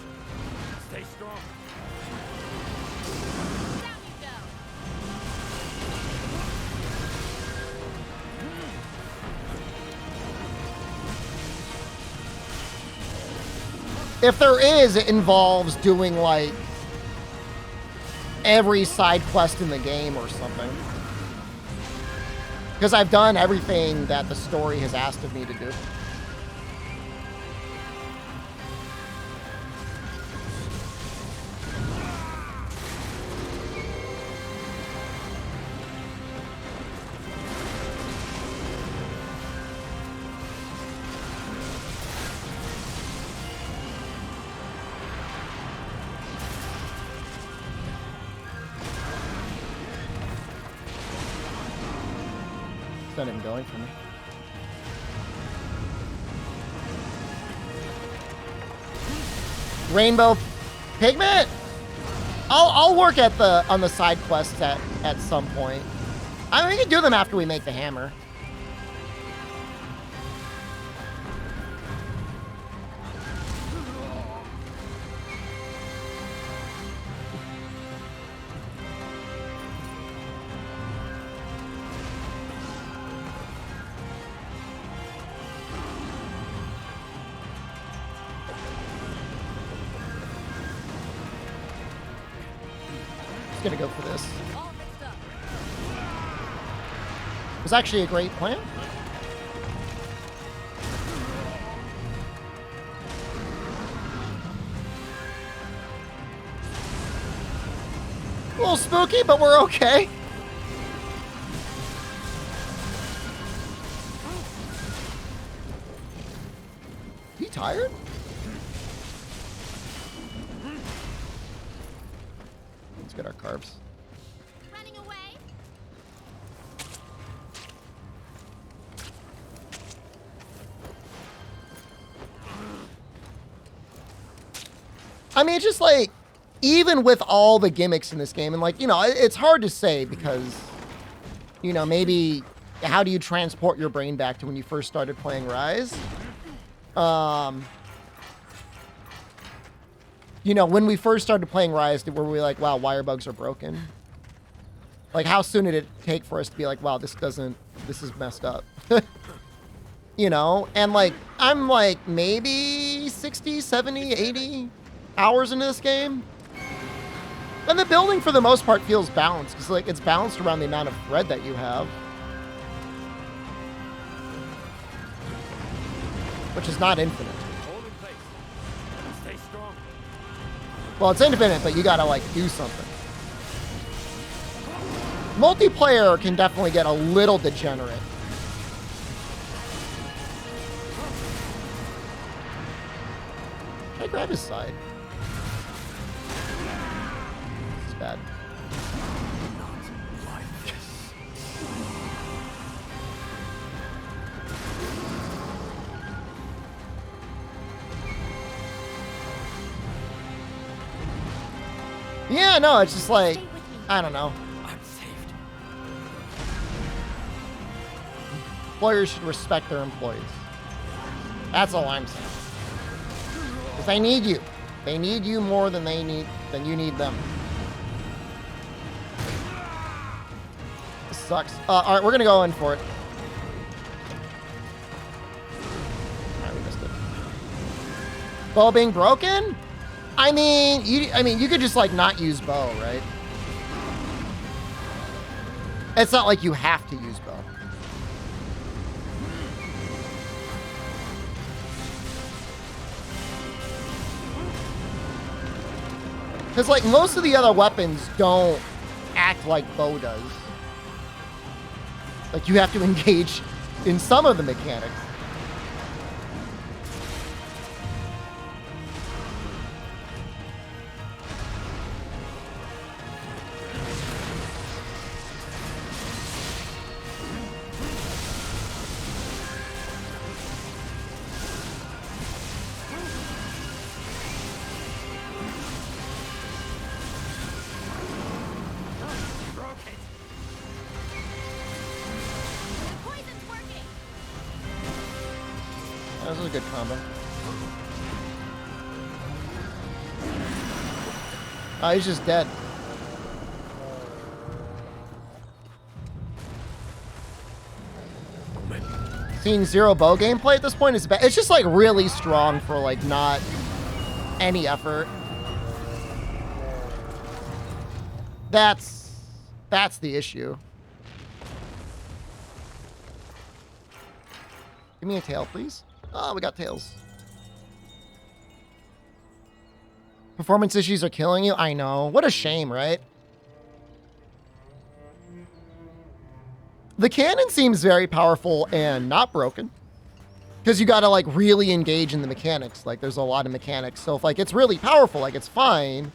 Stay strong. Down you go. If there is, it involves doing like every side quest in the game or something. Because I've done everything that the story has asked of me to do. Not even going for me. Rainbow pigment. I'll work at on the side quests at some point. I mean, we can do them after we make the hammer. Gonna go for this. It was actually a great plan. A little spooky, but we're okay. You tired? Let's get our carbs. Running away. I mean, it's just like, even with all the gimmicks in this game, and like, you know, it's hard to say because, you know, maybe how do you transport your brain back to when you first started playing Rise? You know, when we first started playing Rise, were we like, wow, wire bugs are broken? Like, how soon did it take for us to be like, wow, this is messed up? You know? And like, I'm like maybe 60, 70, 80 hours into this game. And the building for the most part feels balanced. Because like, it's balanced around the amount of thread that you have. Which is not infinite. Hold in place. Stay strong. Well, it's infinite, but you gotta, like, do something. Multiplayer can definitely get a little degenerate. Can I grab his side? This is bad. Yeah, no, it's just like, I don't know. I'm saved. Employers should respect their employees. That's all I'm saying. Because they need you. They need you more than you need them. This sucks. All right, we're gonna go in for it. All right, we missed it. Bow being broken? I mean, you could just like not use bow, right? It's not like you have to use bow. Because like most of the other weapons don't act like bow does. Like you have to engage in some of the mechanics. That was a good combo. Oh, he's just dead. Seeing zero bow gameplay at this point is bad. It's just like really strong for like not any effort. That's the issue. Give me a tail, please. Oh, we got tails. Performance issues are killing you? I know. What a shame, right? The cannon seems very powerful and not broken. Because you got to, like, really engage in the mechanics. Like, there's a lot of mechanics. So if, like, it's really powerful, like, it's fine.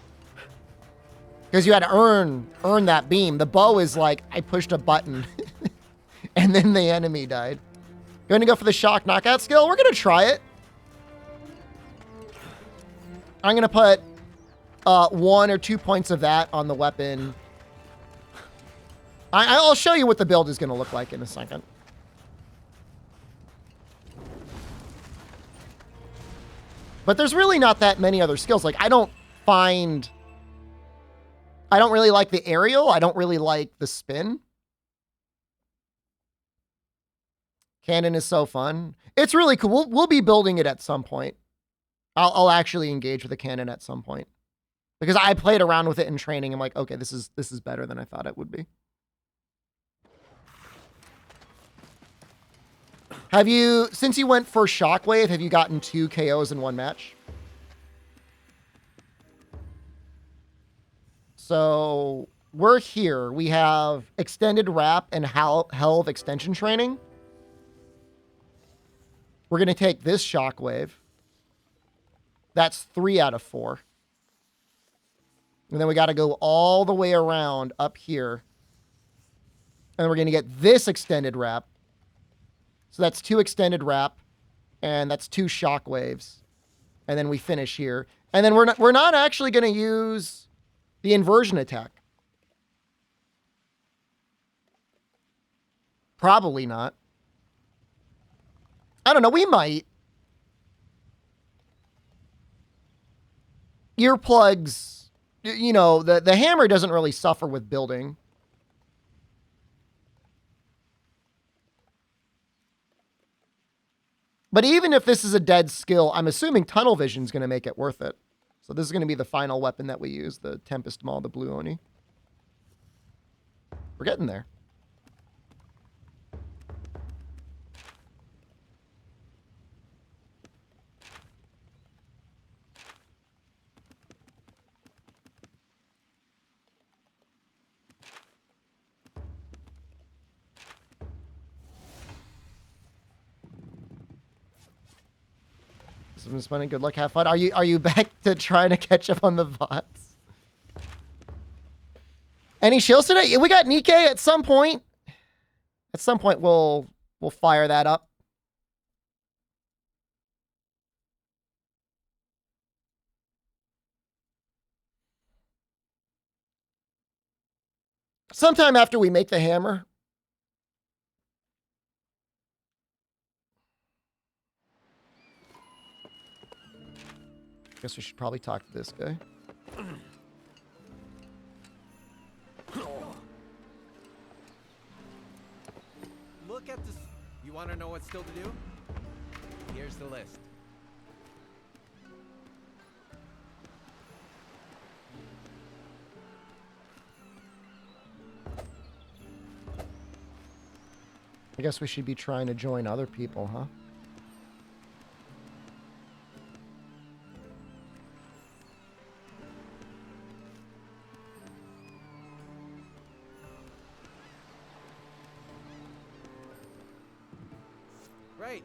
Because you had to earn that beam. The bow is like, I pushed a button. And then the enemy died. Going to go for the shock knockout skill? We're going to try it. I'm going to put 1 or 2 points of that on the weapon. I'll show you what the build is going to look like in a second. But there's really not that many other skills. Like, I don't really like the aerial. I don't really like the spin. Cannon is so fun. It's really cool. We'll be building it at some point. I'll actually engage with the cannon at some point. Because I played around with it in training. I'm like, okay, this is better than I thought it would be. Have you, since you went for Shockwave, have you gotten 2 KOs in one match? So we're here. We have extended wrap and health extension training. We're going to take this Shockwave. That's 3 out of 4. And then we got to go all the way around up here. And we're going to get this extended wrap. So that's 2 extended wrap. And that's 2 Shockwaves. And then we finish here. And then we're not actually going to use the inversion attack. Probably not. I don't know. We might. Earplugs, you know, the hammer doesn't really suffer with building. But even if this is a dead skill, I'm assuming tunnel vision is going to make it worth it. So this is going to be the final weapon that we use, the Tempest Maul, the Blue Oni. We're getting there. This has been fun. Good luck. Have fun. Are you back to trying to catch up on the VODs? Any shills today? Yeah, we got Nikkei at some point. At some point, we'll fire that up. Sometime after we make the hammer. Guess we should probably talk to this guy. Look at this. You want to know what's still to do? Here's the list. I guess we should be trying to join other people, huh? Right.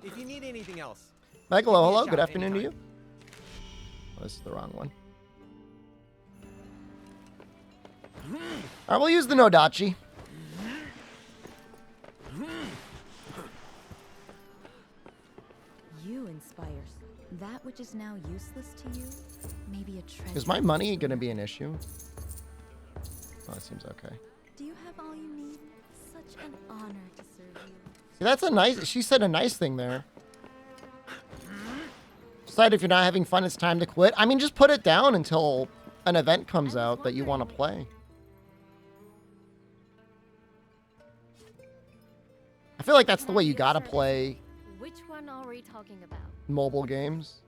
If you need anything else. Michael, give me a hello. shout Good afternoon to anytime. you. Oh, this is the wrong one. All right, we'll use the Nodachi. You inspire that which is now useless to you. Maybe a treasure. Is my money going to be an issue? Oh, it seems okay. Do you have all you need? Such an honor to serve you. See, that's a nice... She said a nice thing there. Decide if you're not having fun, it's time to quit. I mean, just put it down until an event comes out that you want to play. I feel like that's the way you gotta play Which one are we talking about? mobile games.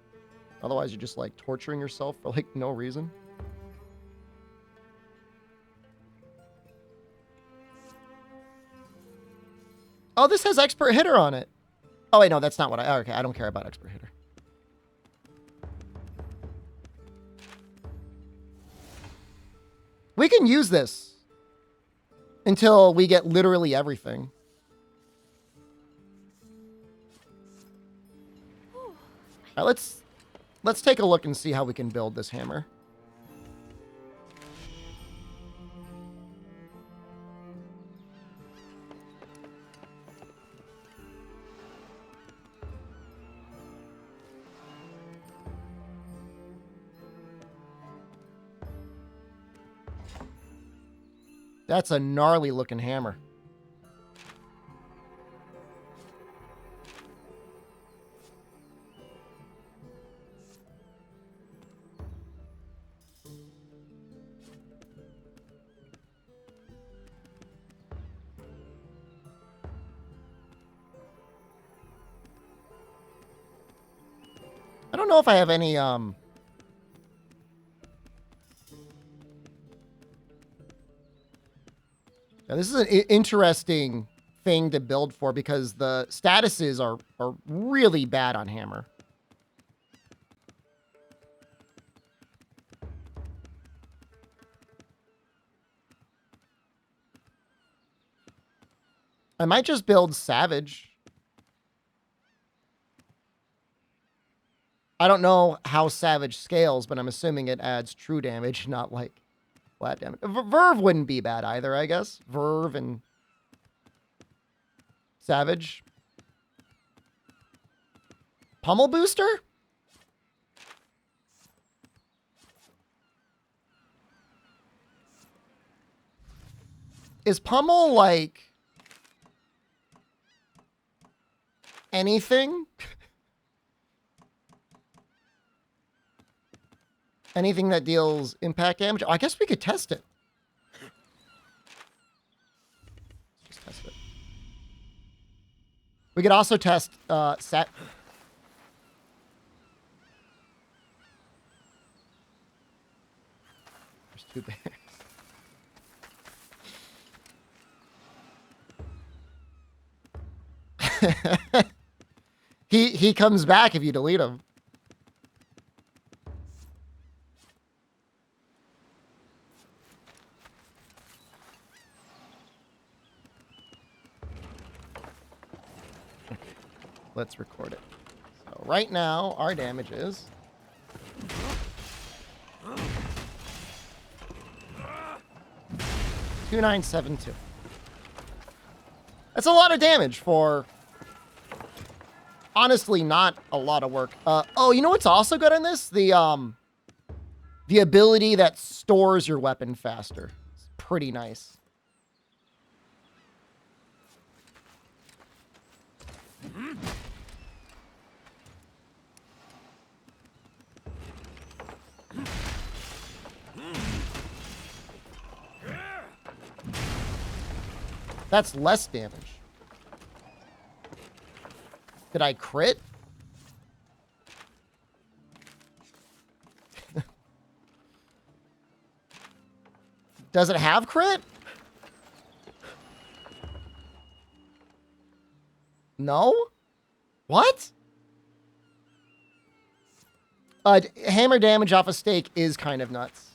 Otherwise, you're just like torturing yourself for like no reason. Oh, this has expert hitter on it. Oh, wait, no, that's not what I... Okay, I don't care about expert hitter. We can use this until we get literally everything. All right, let's take a look and see how we can build this hammer. That's a gnarly looking hammer. I don't know if I have any, Yeah, this is an interesting thing to build for because the statuses are really bad on hammer. I might just build savage. I don't know how savage scales, but I'm assuming it adds true damage, not like flat damage. Verve wouldn't be bad either, I guess. Verve and savage. Pummel booster? Is pummel like anything? Anything that deals impact damage? Oh, I guess we could test it. Let's just test it. We could also test There's two bears. He comes back if you delete him. Let's record it. So right now, our damage is 2972. That's a lot of damage for honestly not a lot of work. Oh, you know what's also good on this? The ability that stores your weapon faster. It's pretty nice. That's less damage. Did I crit? Does it have crit? No? What? Hammer damage off a stake is kind of nuts.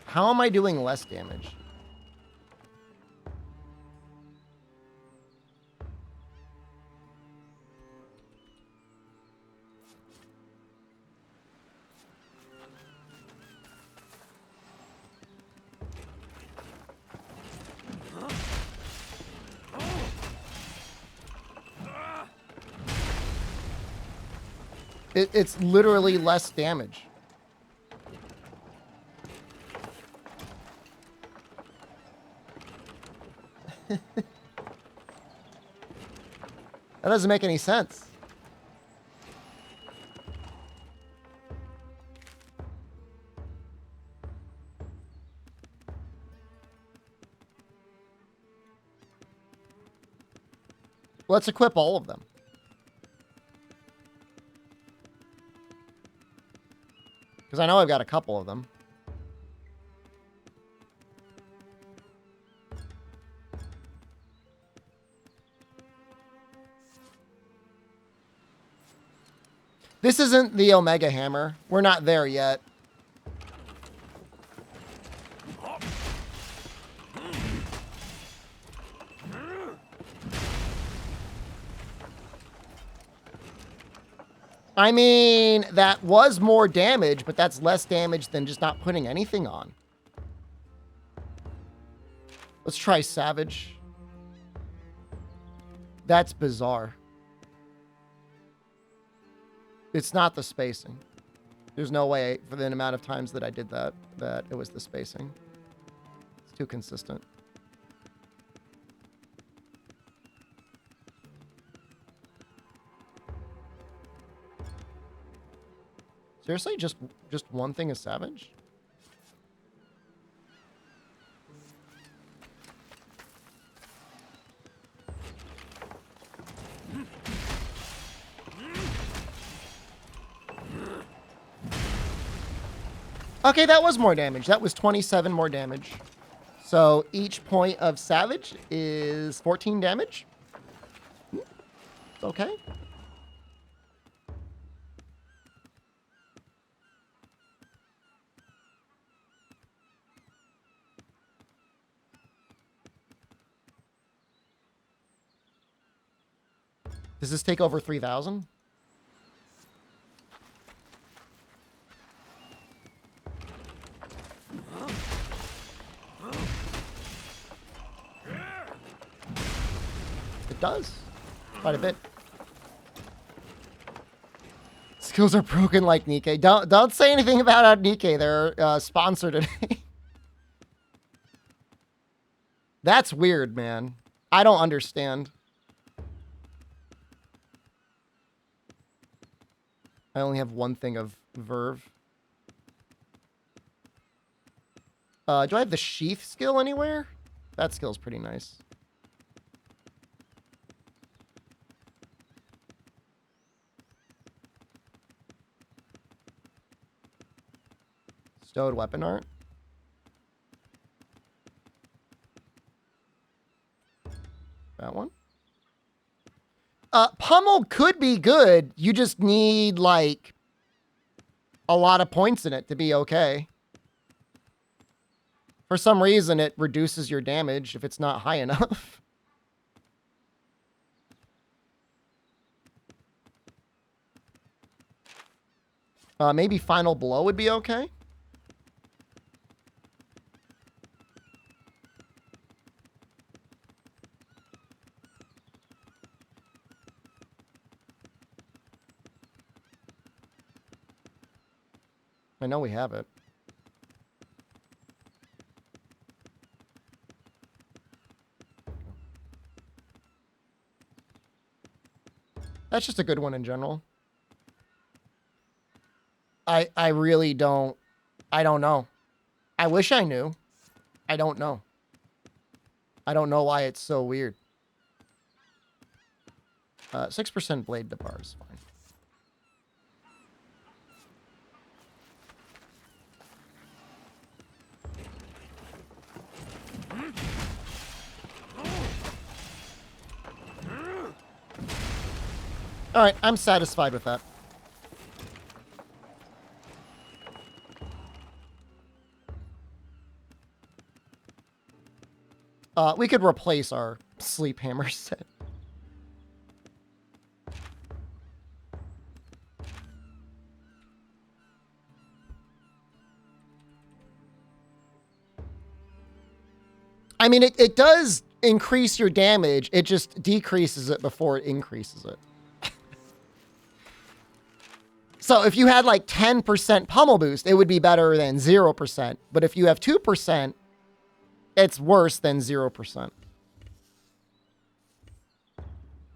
How am I doing less damage? It's literally less damage. That doesn't make any sense. Let's equip all of them. Because I know I've got a couple of them. This isn't the Omega Hammer. We're not there yet. I mean, that was more damage, but that's less damage than just not putting anything on. Let's try Savage. That's bizarre. It's not the spacing. There's no way for the amount of times that I did that it was the spacing. It's too consistent. Seriously, just one thing is Savage? Okay, that was more damage. That was 27 more damage. So each point of Savage is 14 damage. Okay. Does this take over 3,000? It does. Quite a bit. Skills are broken like Nikkei. Don't say anything about Nikkei. They're sponsored today. That's weird, man. I don't understand. I only have one thing of Verve. Do I have the Sheath skill anywhere? That skill's pretty nice. Stowed weapon art. That one. Pummel could be good. You just need, like, a lot of points in it to be okay. For some reason, it reduces your damage if it's not high enough. Maybe Final Blow would be okay. I know we have it. That's just a good one in general. I really don't. I don't know. I wish I knew. I don't know. I don't know why it's so weird. 6% blade to bar is fine. All right, I'm satisfied with that. We could replace our sleep hammer set. I mean, it does increase your damage. It just decreases it before it increases it. So if you had like 10% pummel boost, it would be better than 0%. But if you have 2%, it's worse than 0%.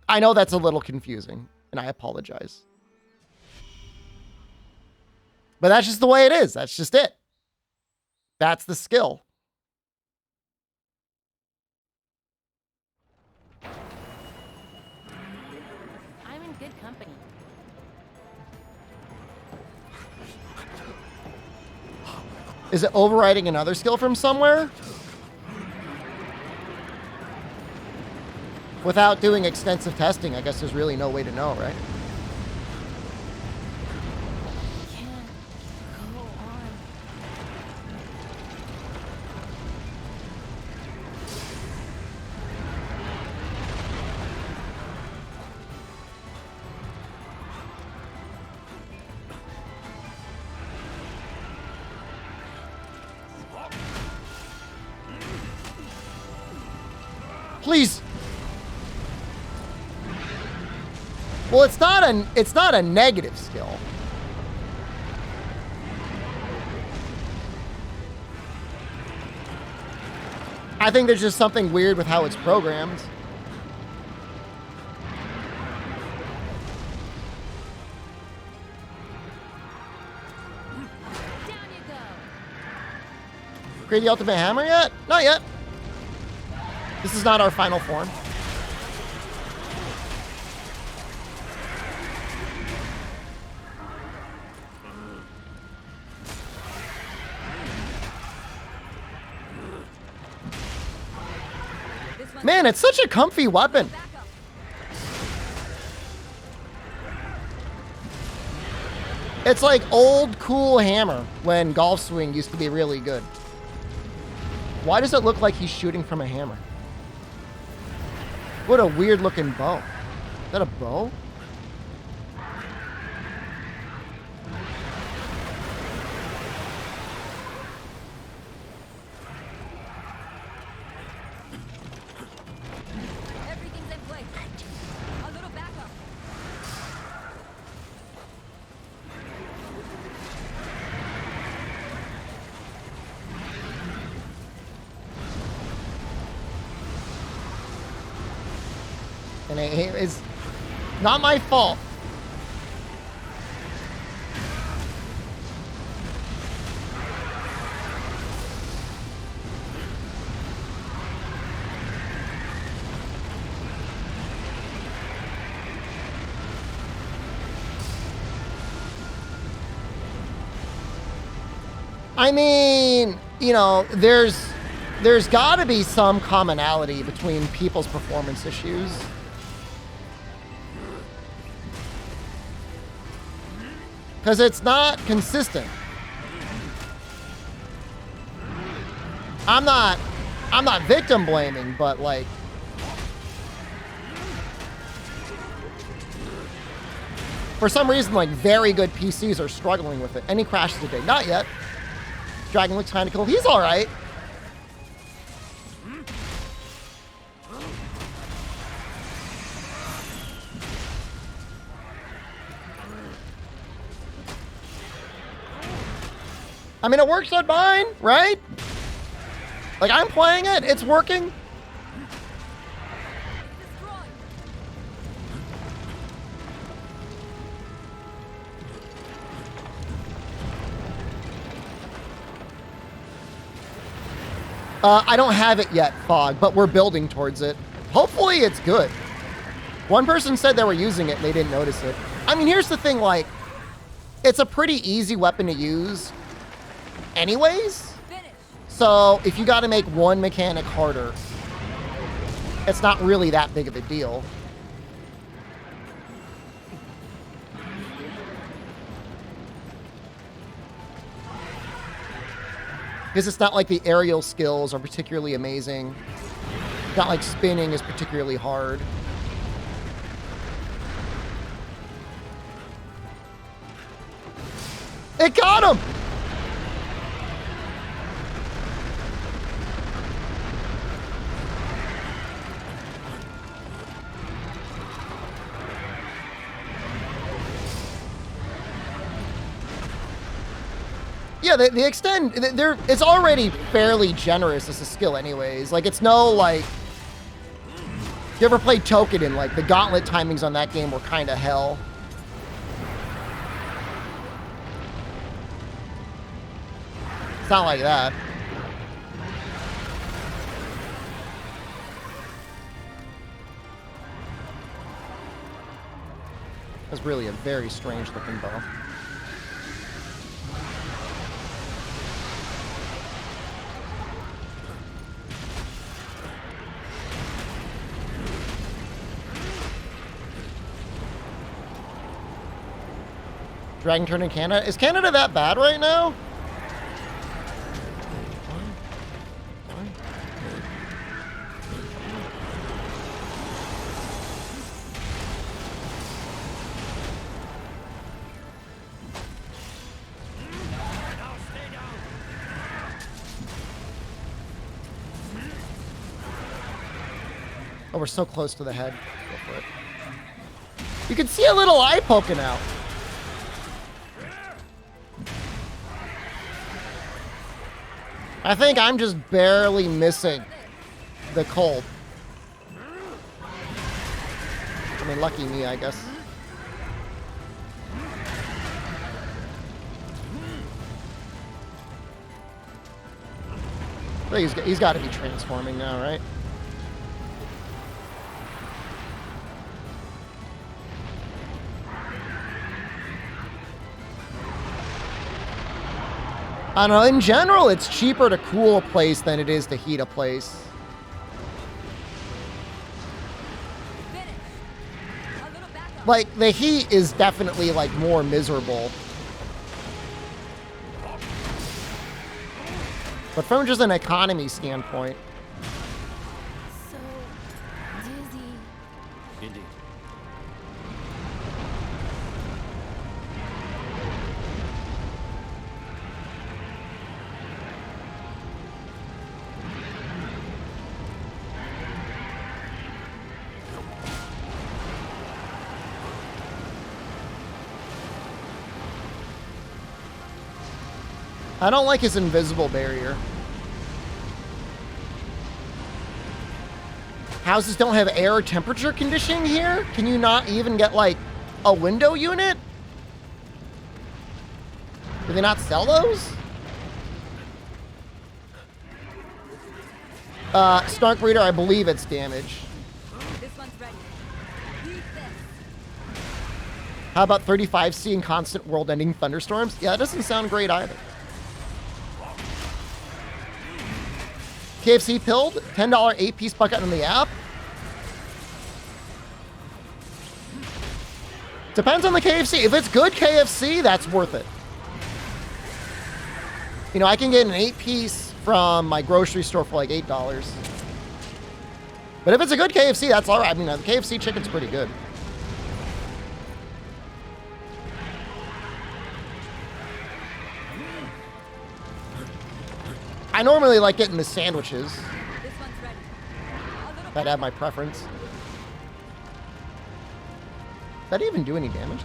I know that's a little confusing, and I apologize. But that's just the way it is. That's just it. That's the skill. Is it overriding another skill from somewhere? Without doing extensive testing, I guess there's really no way to know, right? Can't go on. Please. Well, it's not a negative skill. I think there's just something weird with how it's programmed. Down you go. Create the ultimate hammer yet? Not yet. This is not our final form. Man, it's such a comfy weapon. It's like old cool hammer when golf swing used to be really good. Why does it look like he's shooting from a hammer? What a weird looking bow. Is that a bow? Everything's in place. A little backup. And it's not my fault. I mean, you know, there's got to be some commonality between people's performance issues. Because it's not consistent. I'm not victim blaming, but like, for some reason, like very good PCs are struggling with it. Any crashes today? Not yet. Dragon looks kind of cool. He's all right. I mean, it works on mine, right? Like, I'm playing it. It's working. I don't have it yet, Fog, but we're building towards it. Hopefully it's good. One person said they were using it and they didn't notice it. I mean, here's the thing, like, it's a pretty easy weapon to use anyways. So if you got to make one mechanic harder, it's not really that big of a deal. Because it's not like the aerial skills are particularly amazing. It's not like spinning is particularly hard. It got him! Yeah, the extend, it's already fairly generous as a skill anyways. Like, it's no, like... You ever played Token? Like, the gauntlet timings on that game were kind of hell. It's not like that. That's really a very strange looking bow. Dragon turn in Canada. Is Canada that bad right now? Oh, we're so close to the head. Go for it. You can see a little eye poking out. I think I'm just barely missing the cold. I mean, lucky me, I guess. I think he's got to be transforming now, right? I don't know, in general, it's cheaper to cool a place than it is to heat a place. Like, the heat is definitely, like, more miserable. But from just an economy standpoint. So dizzy. Indeed. I don't like his invisible barrier. Houses don't have air or temperature conditioning here? Can you not even get, like, a window unit? Do they not sell those? Snark Breeder, I believe it's damage. This one's ready. Eat this. How about 35C and constant world-ending thunderstorms? Yeah, that doesn't sound great either. KFC pilled, $10 8-piece bucket on the app. Depends on the KFC. If it's good KFC, that's worth it. You know, I can get an 8-piece from my grocery store for like $8. But if it's a good KFC, that's all right. I mean, the KFC chicken's pretty good. I normally like getting the sandwiches. This one's ready. If I'd have my preference. Did that even do any damage?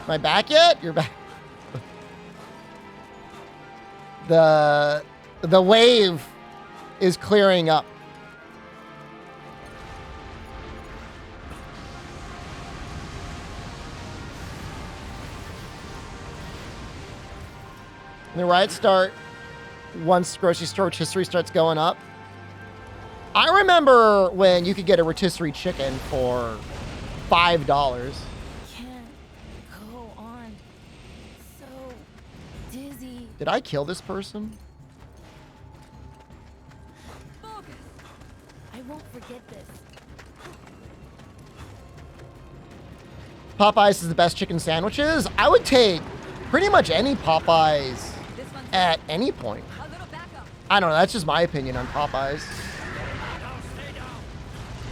Am I back yet? You're back. The wave is clearing up. The riots start once grocery store rotisserie starts going up. I remember when you could get a rotisserie chicken for $5. Can't go on. So dizzy. Did I kill this person? Focus. I won't forget this. Popeyes is the best chicken sandwiches. I would take pretty much any Popeyes This one's at any point. a little backup. I don't know. That's just my opinion on Popeyes.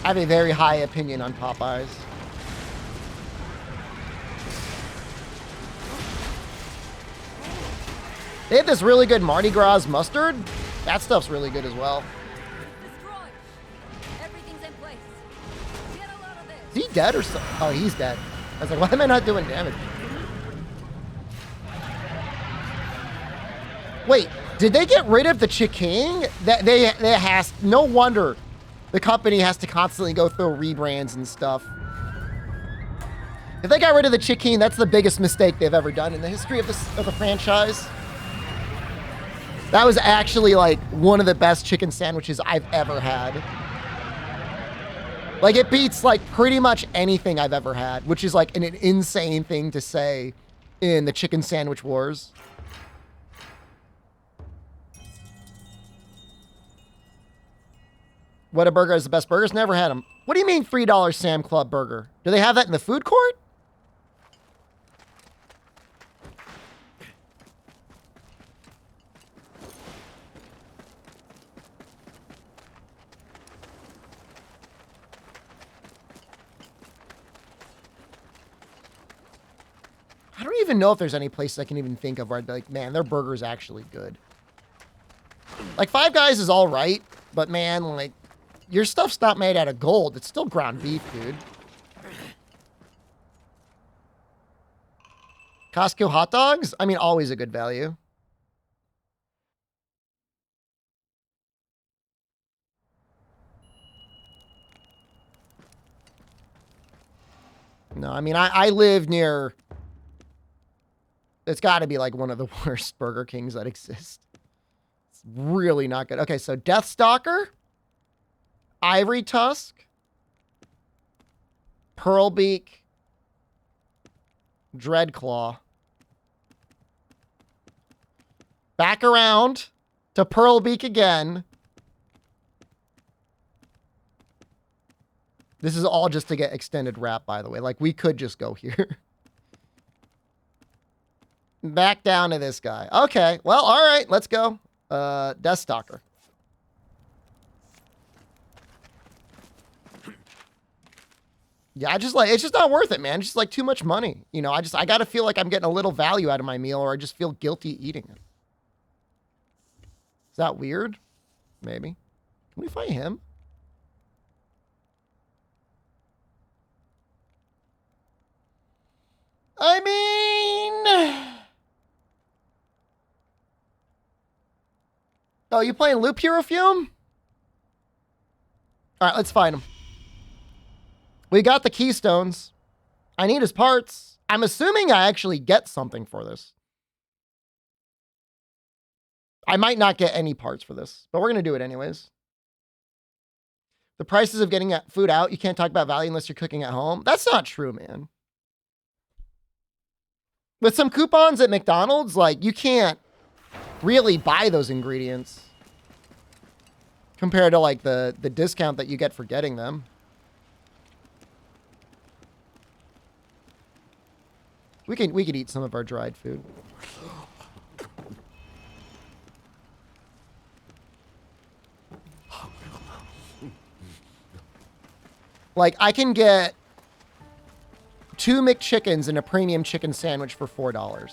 I have a very high opinion on Popeyes. They have this really good Mardi Gras mustard. That stuff's really good as well. Destroyed. Everything's in place. Get a load of this. Is he dead or something? Oh, he's dead. I was like, why am I not doing damage? Wait, did they get rid of the chicken? That they has no wonder the company has to constantly go through rebrands and stuff. If they got rid of the chicken, that's the biggest mistake they've ever done in the history of the franchise. That was actually like one of the best chicken sandwiches I've ever had. Like, it beats like pretty much anything I've ever had, which is like an insane thing to say in the chicken sandwich wars. Whataburger is the best burgers. Never had them. What do you mean $3 Sam Club burger? Do they have that in the food court? I don't even know if there's any place I can even think of where I'd be like, man, their burger's actually good. Like, Five Guys is all right, but man, like, your stuff's not made out of gold. It's still ground beef, dude. Costco hot dogs? I mean, always a good value. No, I mean, I live near... It's got to be like one of the worst Burger Kings that exist. It's really not good. Okay, so Death Stalker, Ivory Tusk, Pearl Beak, Dreadclaw. Back around to Pearl Beak again. This is all just to get extended wrap, by the way. Like, we could just go here. Back down to this guy. Okay, well, all right, let's go. Death Stalker. Yeah, it's just not worth it, man. It's just like too much money. You know, I got to feel like I'm getting a little value out of my meal, or I just feel guilty eating it. Is that weird? Maybe. Can we fight him? I mean... Oh, you playing Loop Hero Fume? All right, let's find him. We got the keystones. I need his parts. I'm assuming I actually get something for this. I might not get any parts for this, but we're going to do it anyways. The prices of getting food out, you can't talk about value unless you're cooking at home. That's not true, man. With some coupons at McDonald's, like, you can't really buy those ingredients compared to, like, the discount that you get for getting them. We could eat some of our dried food. Like, I can get 2 McChickens and a premium chicken sandwich for $4.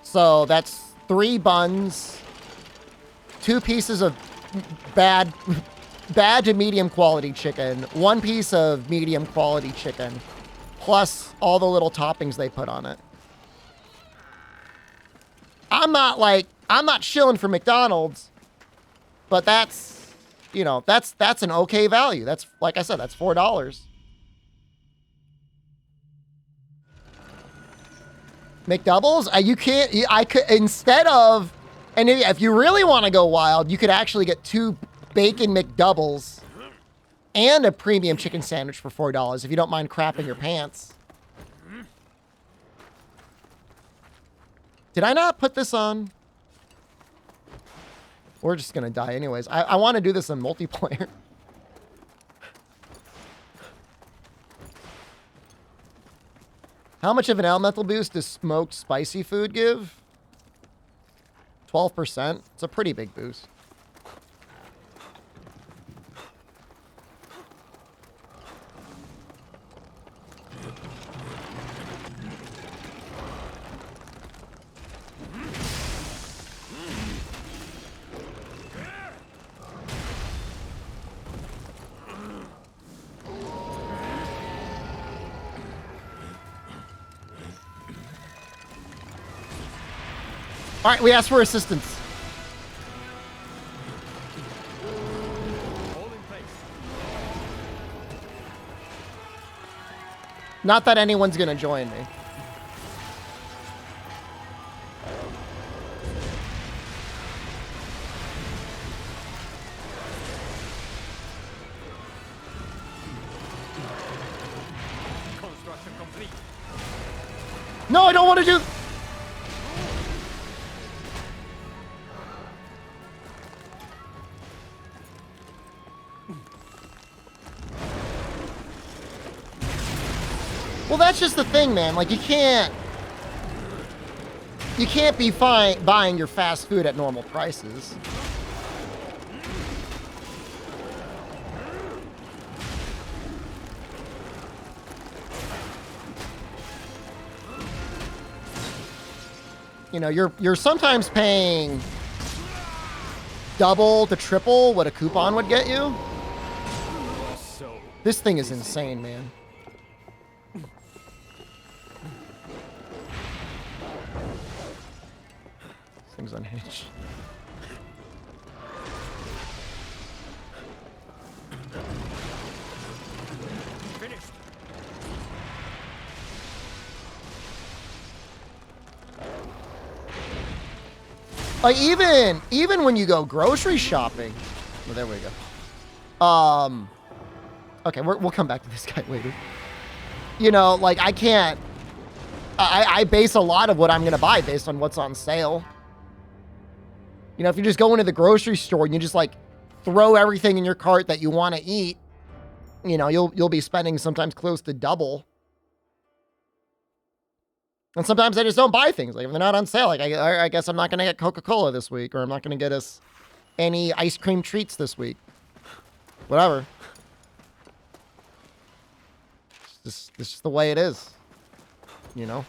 So that's 3 buns, 2 pieces of bad to medium quality chicken, 1 piece of medium quality chicken, plus all the little toppings they put on it. I'm not shilling for McDonald's, but that's, you know, that's an okay value. That's, like I said, that's $4. McDoubles? You can't, I could, instead of, and if you really want to go wild, you could actually get 2 bacon McDoubles and a premium chicken sandwich for $4 if you don't mind crapping your pants. Did I not put this on? We're just going to die anyways. I want to do this in multiplayer. How much of an elemental boost does smoked spicy food give? 12%. It's a pretty big boost. All right, we asked for assistance. Hold in place. Not that anyone's gonna join me. Construction complete. No, I don't want to do... Well, that's just the thing, man. Like, you can't be buying your fast food at normal prices. You know, you're sometimes paying double to triple what a coupon would get you. This thing is insane, man. This thing's unhinged. Finished. Like, even when you go grocery shopping. Well, there we go. Okay, we'll come back to this guy later. You know, like, I base a lot of what I'm going to buy based on what's on sale. You know, if you just go into the grocery store and you just, like, throw everything in your cart that you want to eat, you know, you'll be spending sometimes close to double. And sometimes I just don't buy things. Like, if they're not on sale, like, I guess I'm not going to get Coca-Cola this week, or I'm not going to get us any ice cream treats this week. Whatever. It's just the way it is. You know?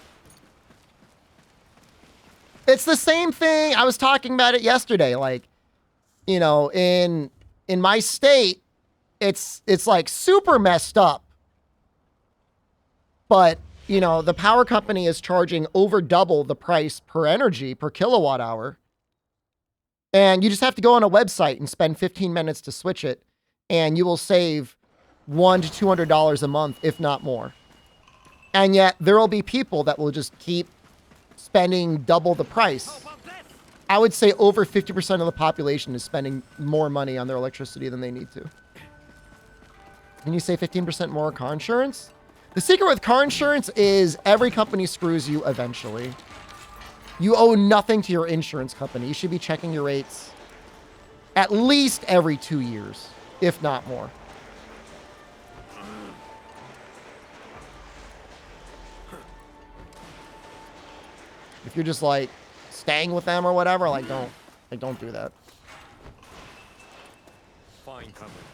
It's the same thing. I was talking about it yesterday. Like, you know, in my state, it's like super messed up. But, you know, the power company is charging over double the price per energy per kilowatt hour. And you just have to go on a website and spend 15 minutes to switch it. And you will save $100 to $200 a month, if not more. And yet there will be people that will just keep spending double the price. I would say over 50% of the population is spending more money on their electricity than they need to. Can you say 15% more car insurance? The secret with car insurance is every company screws you eventually. You owe nothing to your insurance company. You should be checking your rates at least every 2 years, if not more. If you're just like staying with them or whatever, like don't do that. Fine company.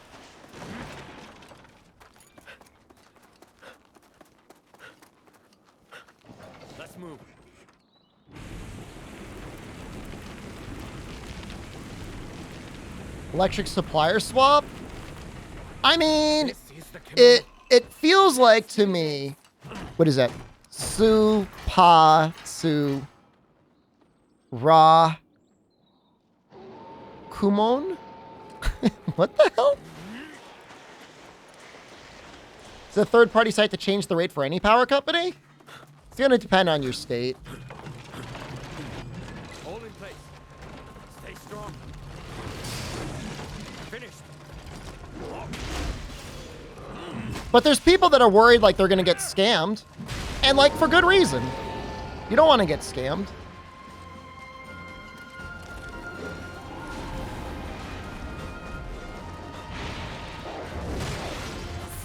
Let's move. Electric supplier swap? I mean, This is the command. it feels like to me, what is that? Su pa su ra kumon? What the hell? Is it a third-party site to change the rate for any power company? It's going to depend on your state. Hold in place. Stay strong. Finished. But there's people that are worried like they're going to get scammed. And like for good reason. You don't want to get scammed.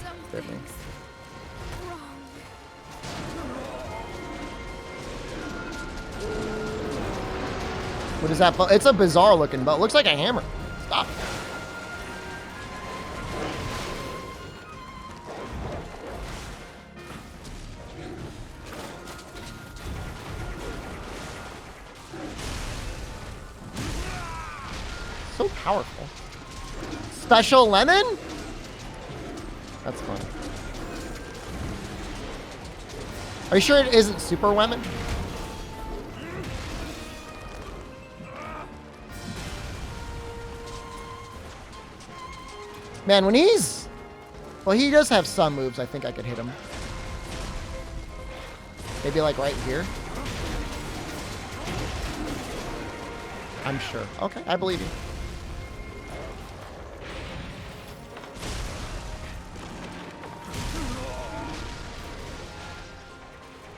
Something's wrong. What is that? It's a bizarre looking boat. Looks like a hammer. Stop. So powerful. Special lemon? That's fun. Are you sure it isn't super lemon? Man, when he's... Well, he does have some moves. I think I could hit him. Maybe like right here. I'm sure. Okay, I believe you.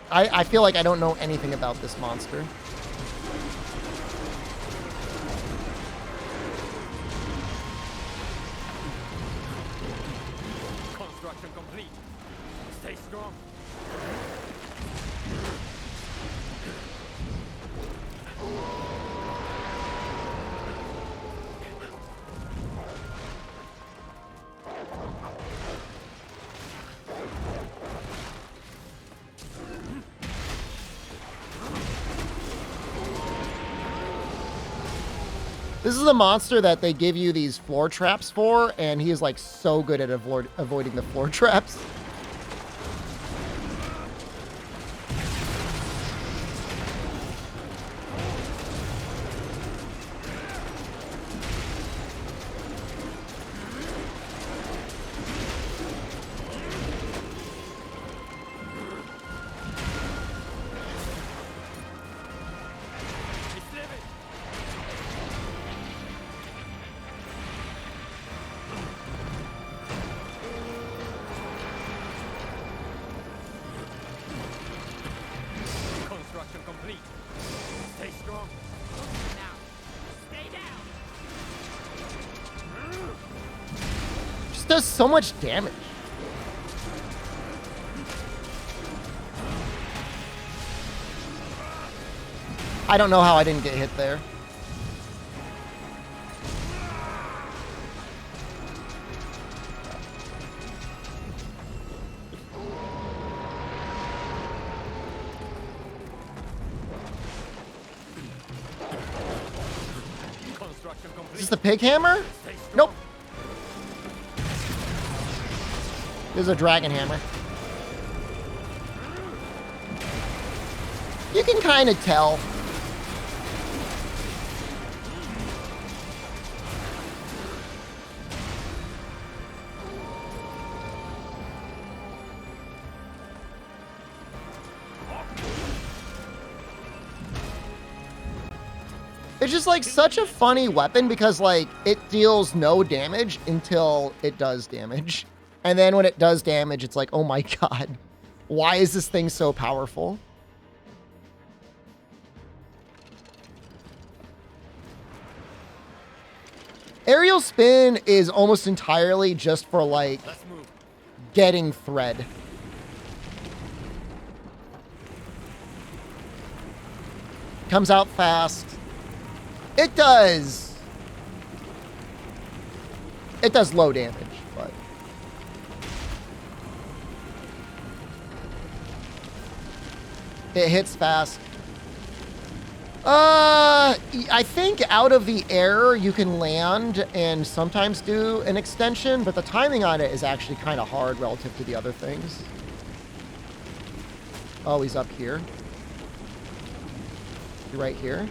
I feel like I don't know anything about this monster. Construction complete. Stay strong. This is a monster that they give you these floor traps for, and he is like so good at avoiding the floor traps. It's living. Construction complete. Stay strong. Now, stay down. Just does so much damage. I don't know how I didn't get hit there. Construction Is complete. this the pig hammer? Stay strong. Nope. This is a dragon hammer. You can kind of tell. It's just like such a funny weapon because like it deals no damage until it does damage. And then when it does damage, it's like, oh my God, why is this thing so powerful? Aerial spin is almost entirely just for like Let's move. getting thread. Comes out fast. It does low damage, but it hits fast. I think out of the air you can land and sometimes do an extension, but the timing on it is actually kind of hard relative to the other things. Oh, he's up here. You're right here.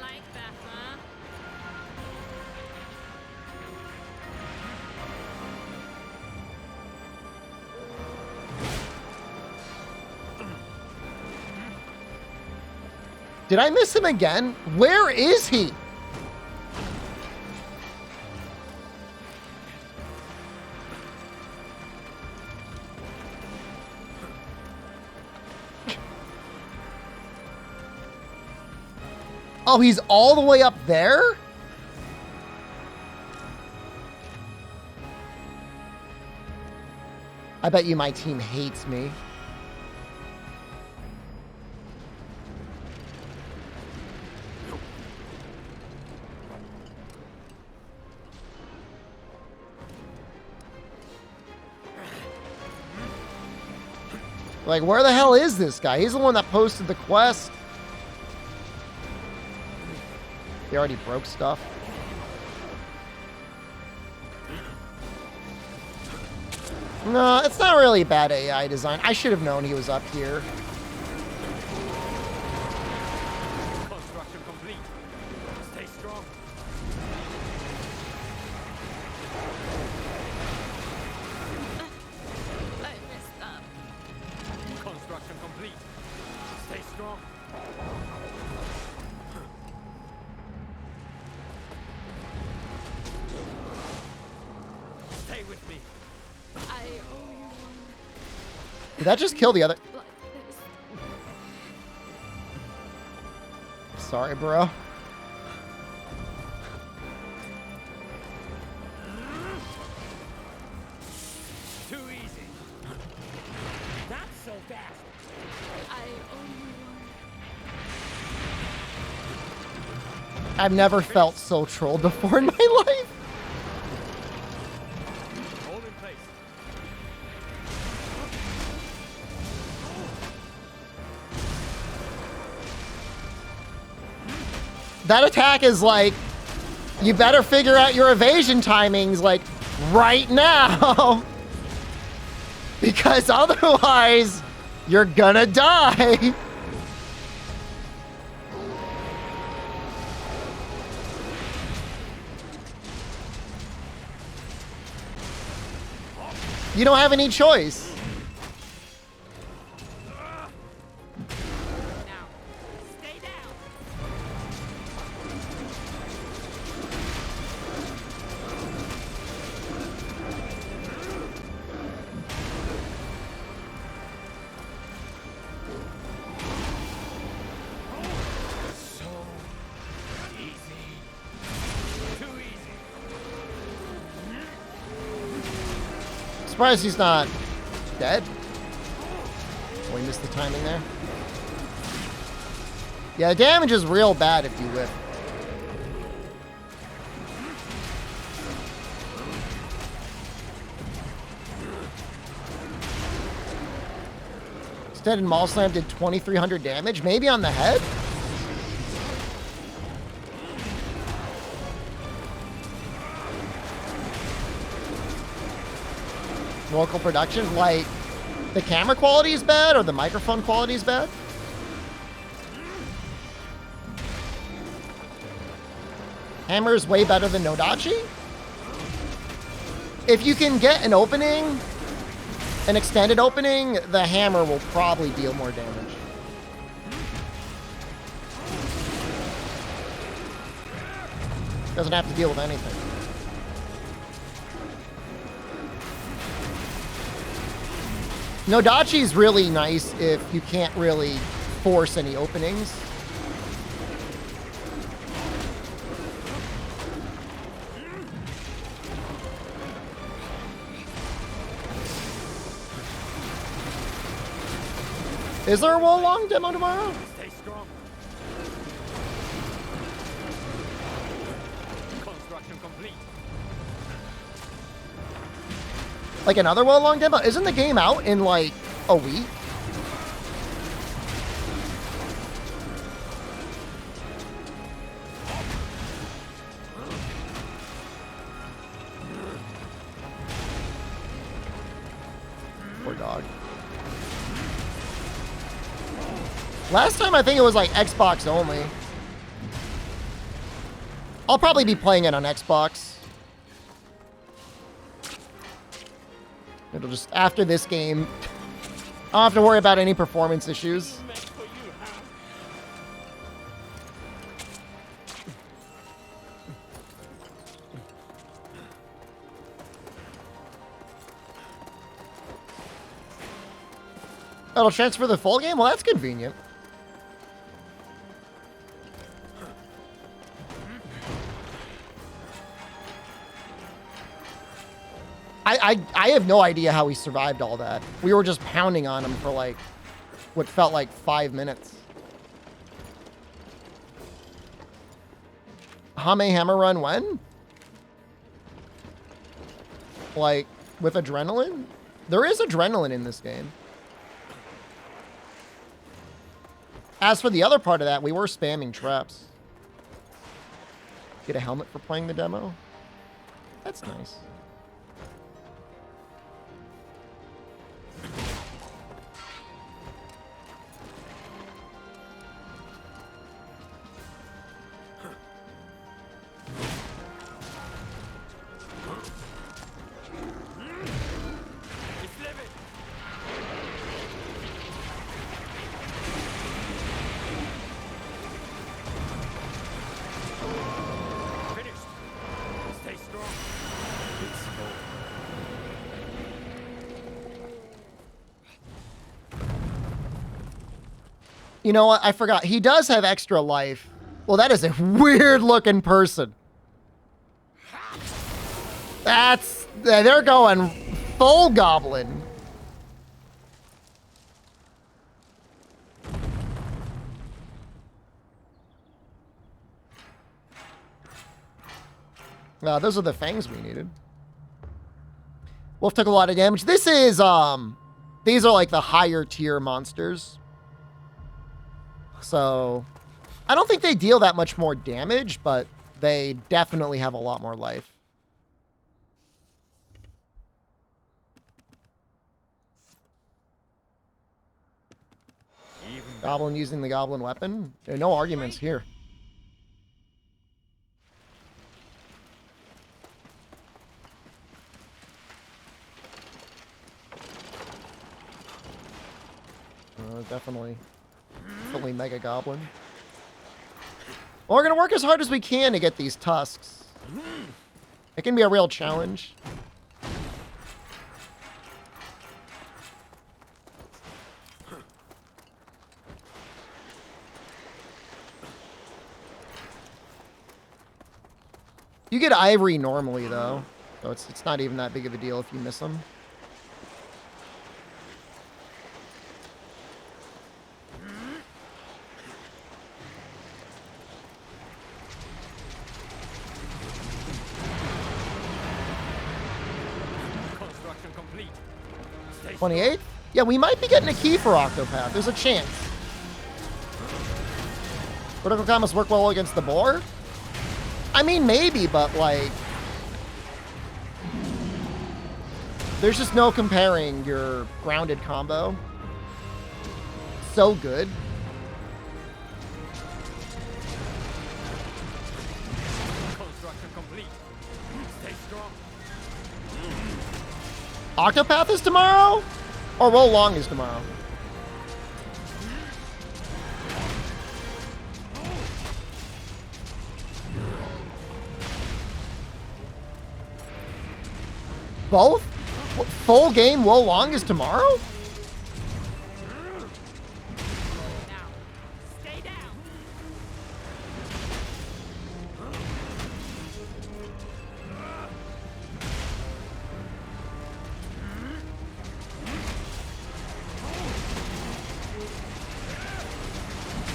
Like that, huh? Did I miss him again? Where is he? Oh, he's all the way up there? I bet you my team hates me. Like, where the hell is this guy? He's the one that posted the quest. He already broke stuff. No, it's not really bad AI design. I should have known he was up here. Construction complete. Stay strong. Stay with me. I owe you one Did that just kill the other? like this. Sorry, bro. Too easy. Not so fast. I owe you one. I've never felt so trolled before in my life. Hold in place. That attack is like, you better figure out your evasion timings like right now. Because otherwise, you're gonna die. You don't have any choice. Now, stay down. So easy. Too easy. Surprised he's not dead. Oh, we missed the timing there. Yeah, the damage is real bad if you whip. Instead, Maul Slam did 2,300 damage, maybe on the head? Local production, like the camera quality is bad or the microphone quality is bad? Hammer is way better than Nodachi? If you can get an opening, an extended opening, the hammer will probably deal more damage. Doesn't have to deal with anything. Nodachi's really nice if you can't really force any openings. Is there a Wolong demo tomorrow? Stay strong. Construction complete. Like another Wolong demo? Isn't the game out in like a week? Poor dog. Last time I think it was like Xbox only. I'll probably be playing it on Xbox. It'll just, after this game, I don't have to worry about any performance issues. Meant for you, huh? It'll transfer the full game? Well, that's convenient. I have no idea how he survived all that. We were just pounding on him for like what felt like 5 minutes. Hame Hammer Run when? Like with adrenaline? There is adrenaline in this game. As for the other part of that, we were spamming traps. Get a helmet for playing the demo? That's nice. It's living. Finished. Stay strong. You know what? I forgot. He does have extra life. Well, that is a weird looking person. They're going full goblin. Those are the fangs we needed. Wolf took a lot of damage. This is, these are like the higher tier monsters. So, I don't think they deal that much more damage, but they definitely have a lot more life. Goblin using the goblin weapon? There are no arguments here. Definitely Mega Goblin. Well, we're going to work as hard as we can to get these tusks. It can be a real challenge. You get ivory normally, though. So it's not even that big of a deal if you miss them. Construction complete. Stay 28? Yeah, we might be getting a key for Octopath. There's a chance. Critical combos work well against the boar? I mean, maybe, but like... There's just no comparing your grounded combo. So good. Construction complete. Stay strong. Octopath is tomorrow? Or Wo Long is tomorrow? Both? Full game Wo Long is tomorrow? Now, stay down.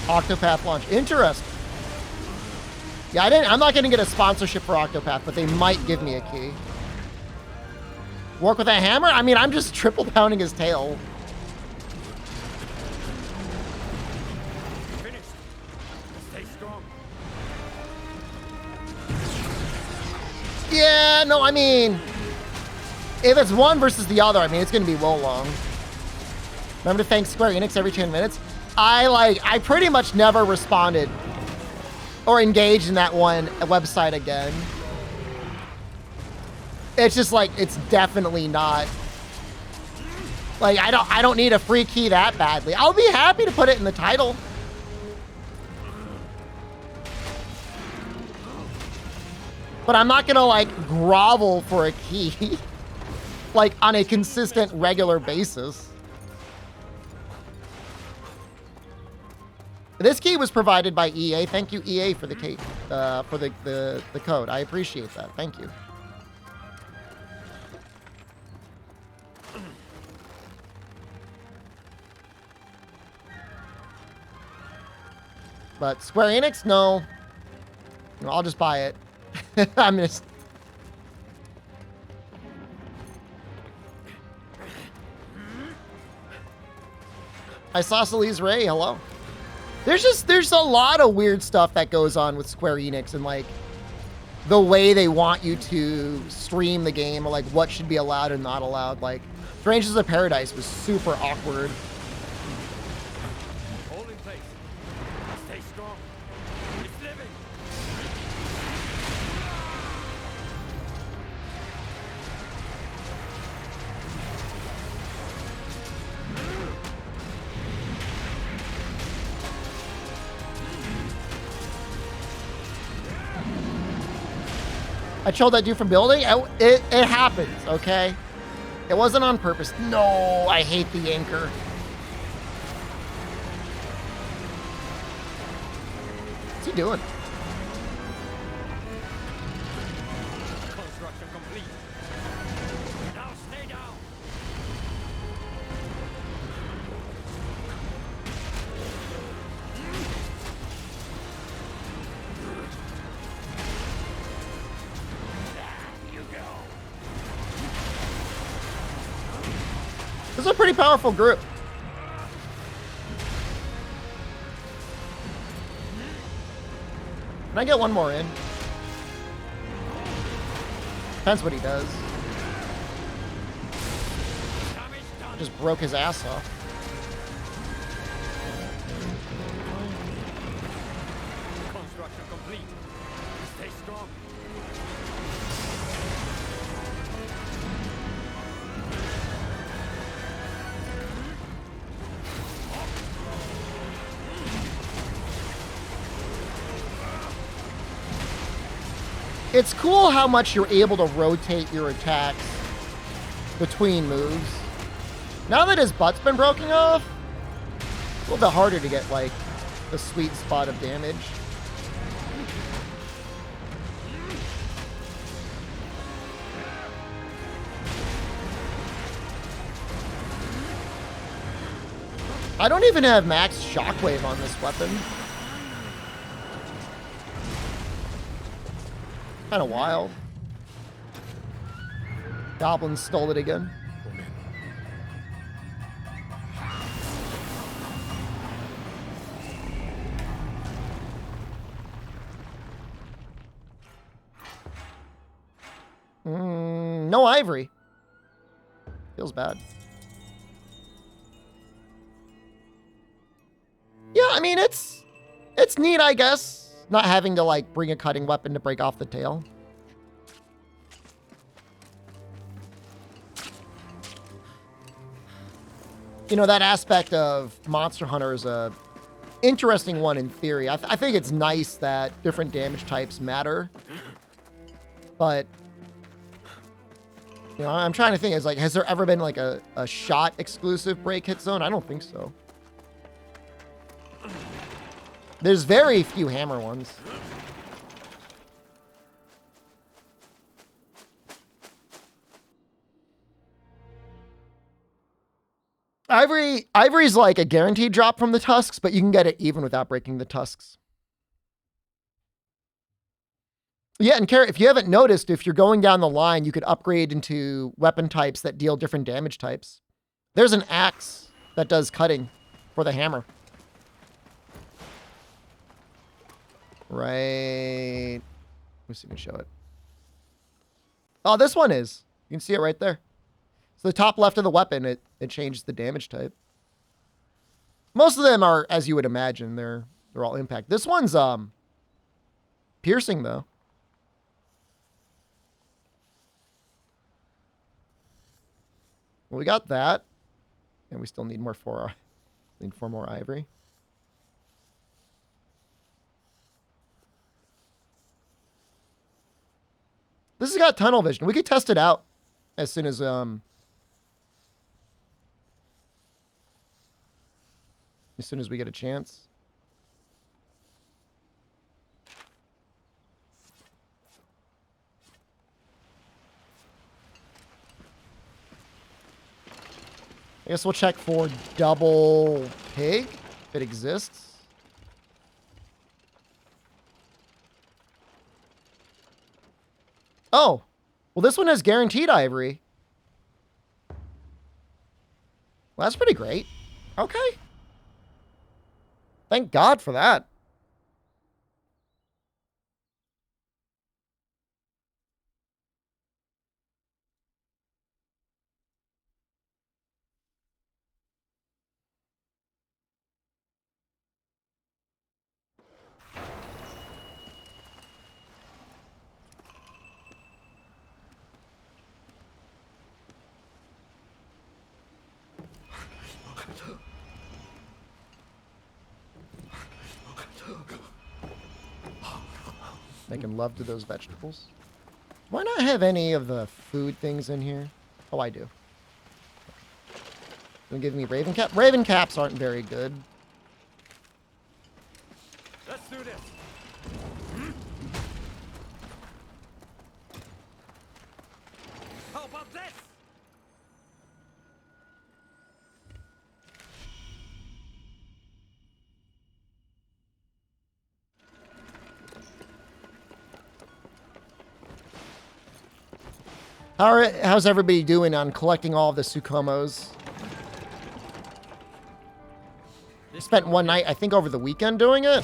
Octopath launch. Interesting. Yeah, I'm not going to get a sponsorship for Octopath, but they might give me a key. Work with a hammer? I mean, I'm just triple pounding his tail. Finished. Stay strong. Yeah, no, I mean, if it's one versus the other, I mean, it's going to be Wo Long. Remember to thank Square Enix every 10 minutes? I pretty much never responded or engaged in that one website again. It's just like, it's definitely not. Like, I don't need a free key that badly. I'll be happy to put it in the title. But I'm not gonna like grovel for a key like on a consistent, regular basis. This key was provided by EA. Thank you, EA, for the key, for the code. I appreciate that. Thank you. But Square Enix, no. I'll just buy it. I'm just... Isosceles Ray, hello. There's a lot of weird stuff that goes on with Square Enix and like the way they want you to stream the game or like what should be allowed and not allowed. Like Strangers of Paradise was super awkward. Hold in place. Stay strong. It's living. I chilled that dude from building. It happens, okay? It wasn't on purpose. No, I hate the anchor. he doing? Construction complete. Now stay down. There you go. This is a pretty powerful group. Can I get one more in? Depends what he does. Damage done. Just broke his ass off. Construction complete. Stay strong. It's cool how much you're able to rotate your attacks between moves. Now that his butt's been broken off, it's a little bit harder to get, like, the sweet spot of damage. I don't even have max shockwave on this weapon. Kind of wild. Goblins stole it again. No ivory. Feels bad. Yeah, I mean, it's neat, I guess. Not having to, like, bring a cutting weapon to break off the tail. You know, that aspect of Monster Hunter is a interesting one in theory. I think it's nice that different damage types matter. But, you know, I'm trying to think, is like, has there ever been like a shot exclusive break hit zone? I don't think so. There's very few hammer ones. Ivory's like a guaranteed drop from the tusks, but you can get it even without breaking the tusks. Yeah, and Kara, if you haven't noticed, if you're going down the line, you could upgrade into weapon types that deal different damage types. There's an axe that does cutting for the hammer. Right. Let's see if we can show it. Oh, this one is. You can see it right there. So the top left of the weapon, it changes the damage type. Most of them are, as you would imagine, they're all impact. This one's piercing though. Well, we got that, and we still need more four more ivory. This has got tunnel vision. We could test it out as soon as we get a chance. I guess we'll check for double pig if it exists. Oh, well, this one has guaranteed ivory. Well, that's pretty great. Okay. Thank God for that. Making love to those vegetables. Why not have any of the food things in here? Oh, I do. Don't give me raven cap. Raven caps aren't very good. Let's do this. about this? How's everybody doing on collecting all of the Sukomos? Spent one night, I think, over the weekend doing it.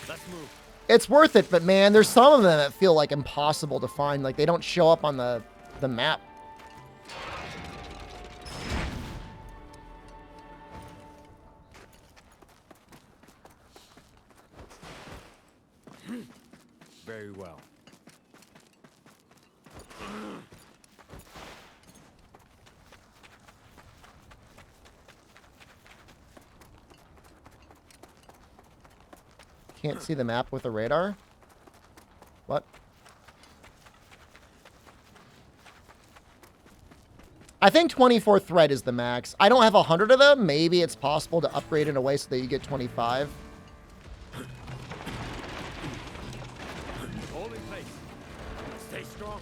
Let's move. It's worth it, but man, there's some of them that feel like impossible to find. Like they don't show up on the map. Very well. Can't see the map with a radar? What? I think 24 thread is the max. I don't have 100 of them. Maybe it's possible to upgrade in a way so that you get 25. Hold in place. Stay strong.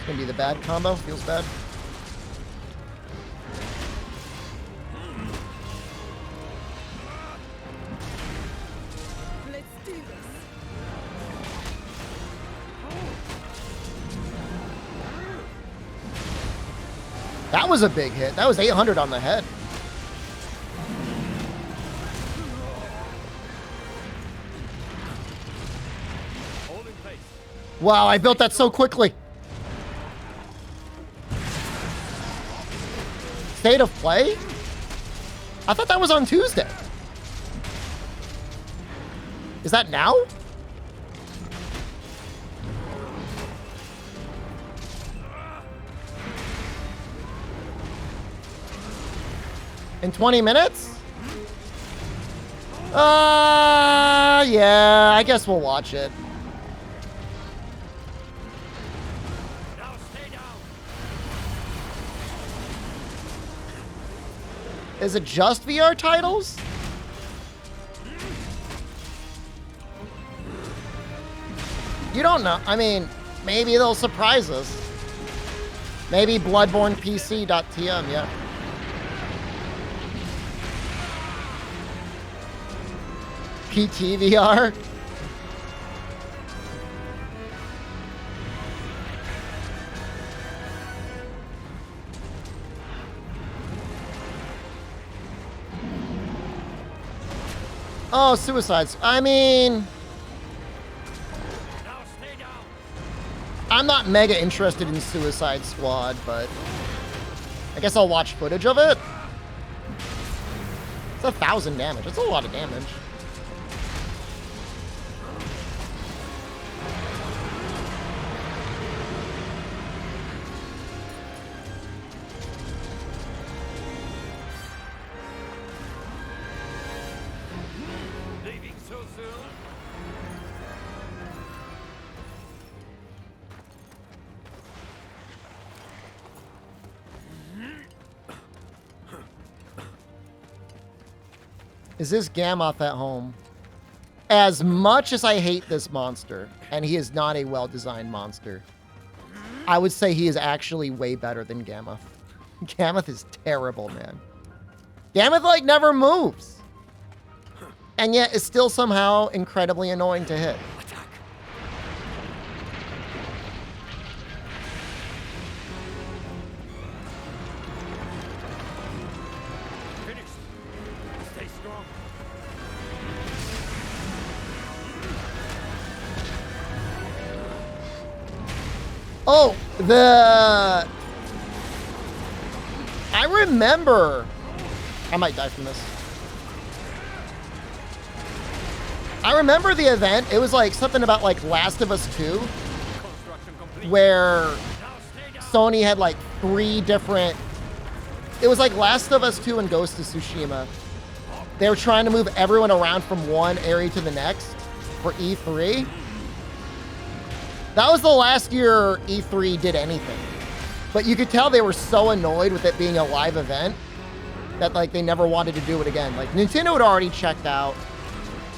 Gonna be the bad combo. Feels bad. Let's do this. That was a big hit. That was 800 on the head. Hold in place. Wow, I built that so quickly. State of play? I thought that was on Tuesday. Is that now? In 20 minutes? Yeah, I guess we'll watch it. Now stay down. Is it just VR titles? You don't know. I mean, maybe they'll surprise us. Maybe bloodbornepc.tm, yeah. PTVR? Oh, suicides. I mean, Now stay down. I'm not mega interested in Suicide Squad, but I guess I'll watch footage of it. It's 1,000 damage. That's a lot of damage. Leaving so soon? Is this Gammoth at home? As much as I hate this monster, and he is not a well-designed monster, I would say he is actually way better than Gammoth. Gammoth is terrible, man. Gammoth, like, never moves. And yet is still somehow incredibly annoying to hit. Attack. Finished. Stay strong. Oh, I remember... I might die from this. I remember the event. It was like something about like Last of Us 2, Construction complete. where Now stay down. Sony had like 3 different It was like Last of Us 2 and Ghost of Tsushima. They were trying to move everyone around from one area to the next for E3. That was the last year E3 did anything. But you could tell they were so annoyed with it being a live event that like they never wanted to do it again. Like Nintendo had already checked out.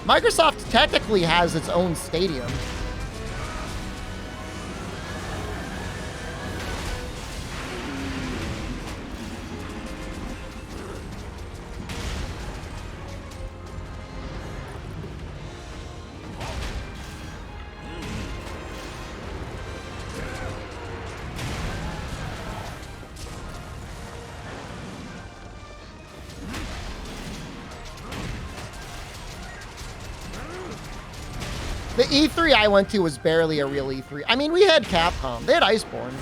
Microsoft technically has its own stadium. The E3 I went to was barely a real E3. I mean, we had Capcom. They had Iceborne.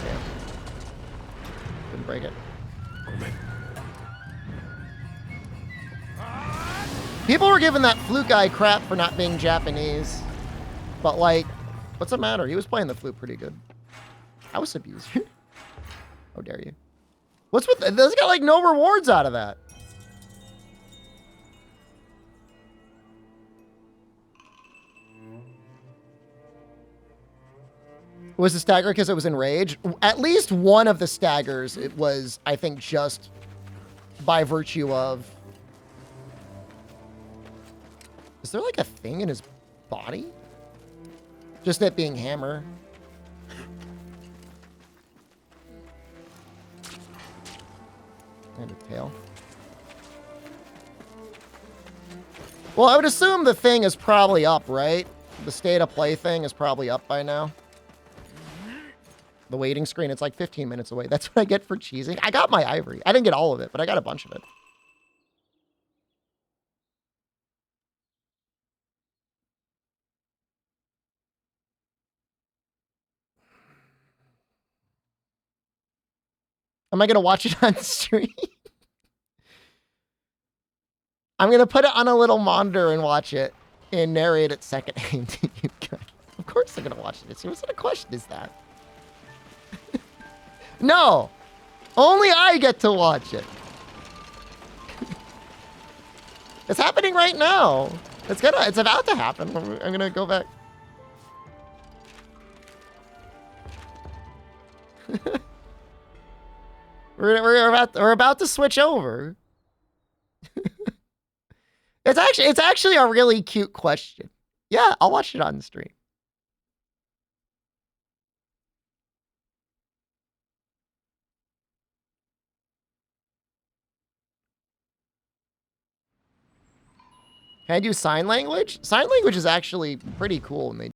Yeah. Couldn't break it. People were giving that flute guy crap for not being Japanese. But, like, what's the matter? He was playing the flute pretty good. I was abused. How dare you? What's with that? Those got, like, no rewards out of that. Was the stagger because it was in rage? At least one of the staggers, it was, I think, just by virtue of... Is there like a thing in his body? Just it being hammer. And a tail. Well, I would assume the thing is probably up, right? The state of play thing is probably up by now. The waiting screen, it's like 15 minutes away. That's what I get for cheesing. I got my ivory. I didn't get all of it, but I got a bunch of it. Am I going to watch it on stream? I'm going to put it on a little monitor and watch it and narrate it second hand to you guys. Of course I'm going to watch it. What sort of question is that? No, only I get to watch it. It's happening right now. It's about to happen. I'm gonna go back. we're about to switch over. It's actually a really cute question. Yeah, I'll watch it on the stream. Can I do sign language? Sign language is actually pretty cool when they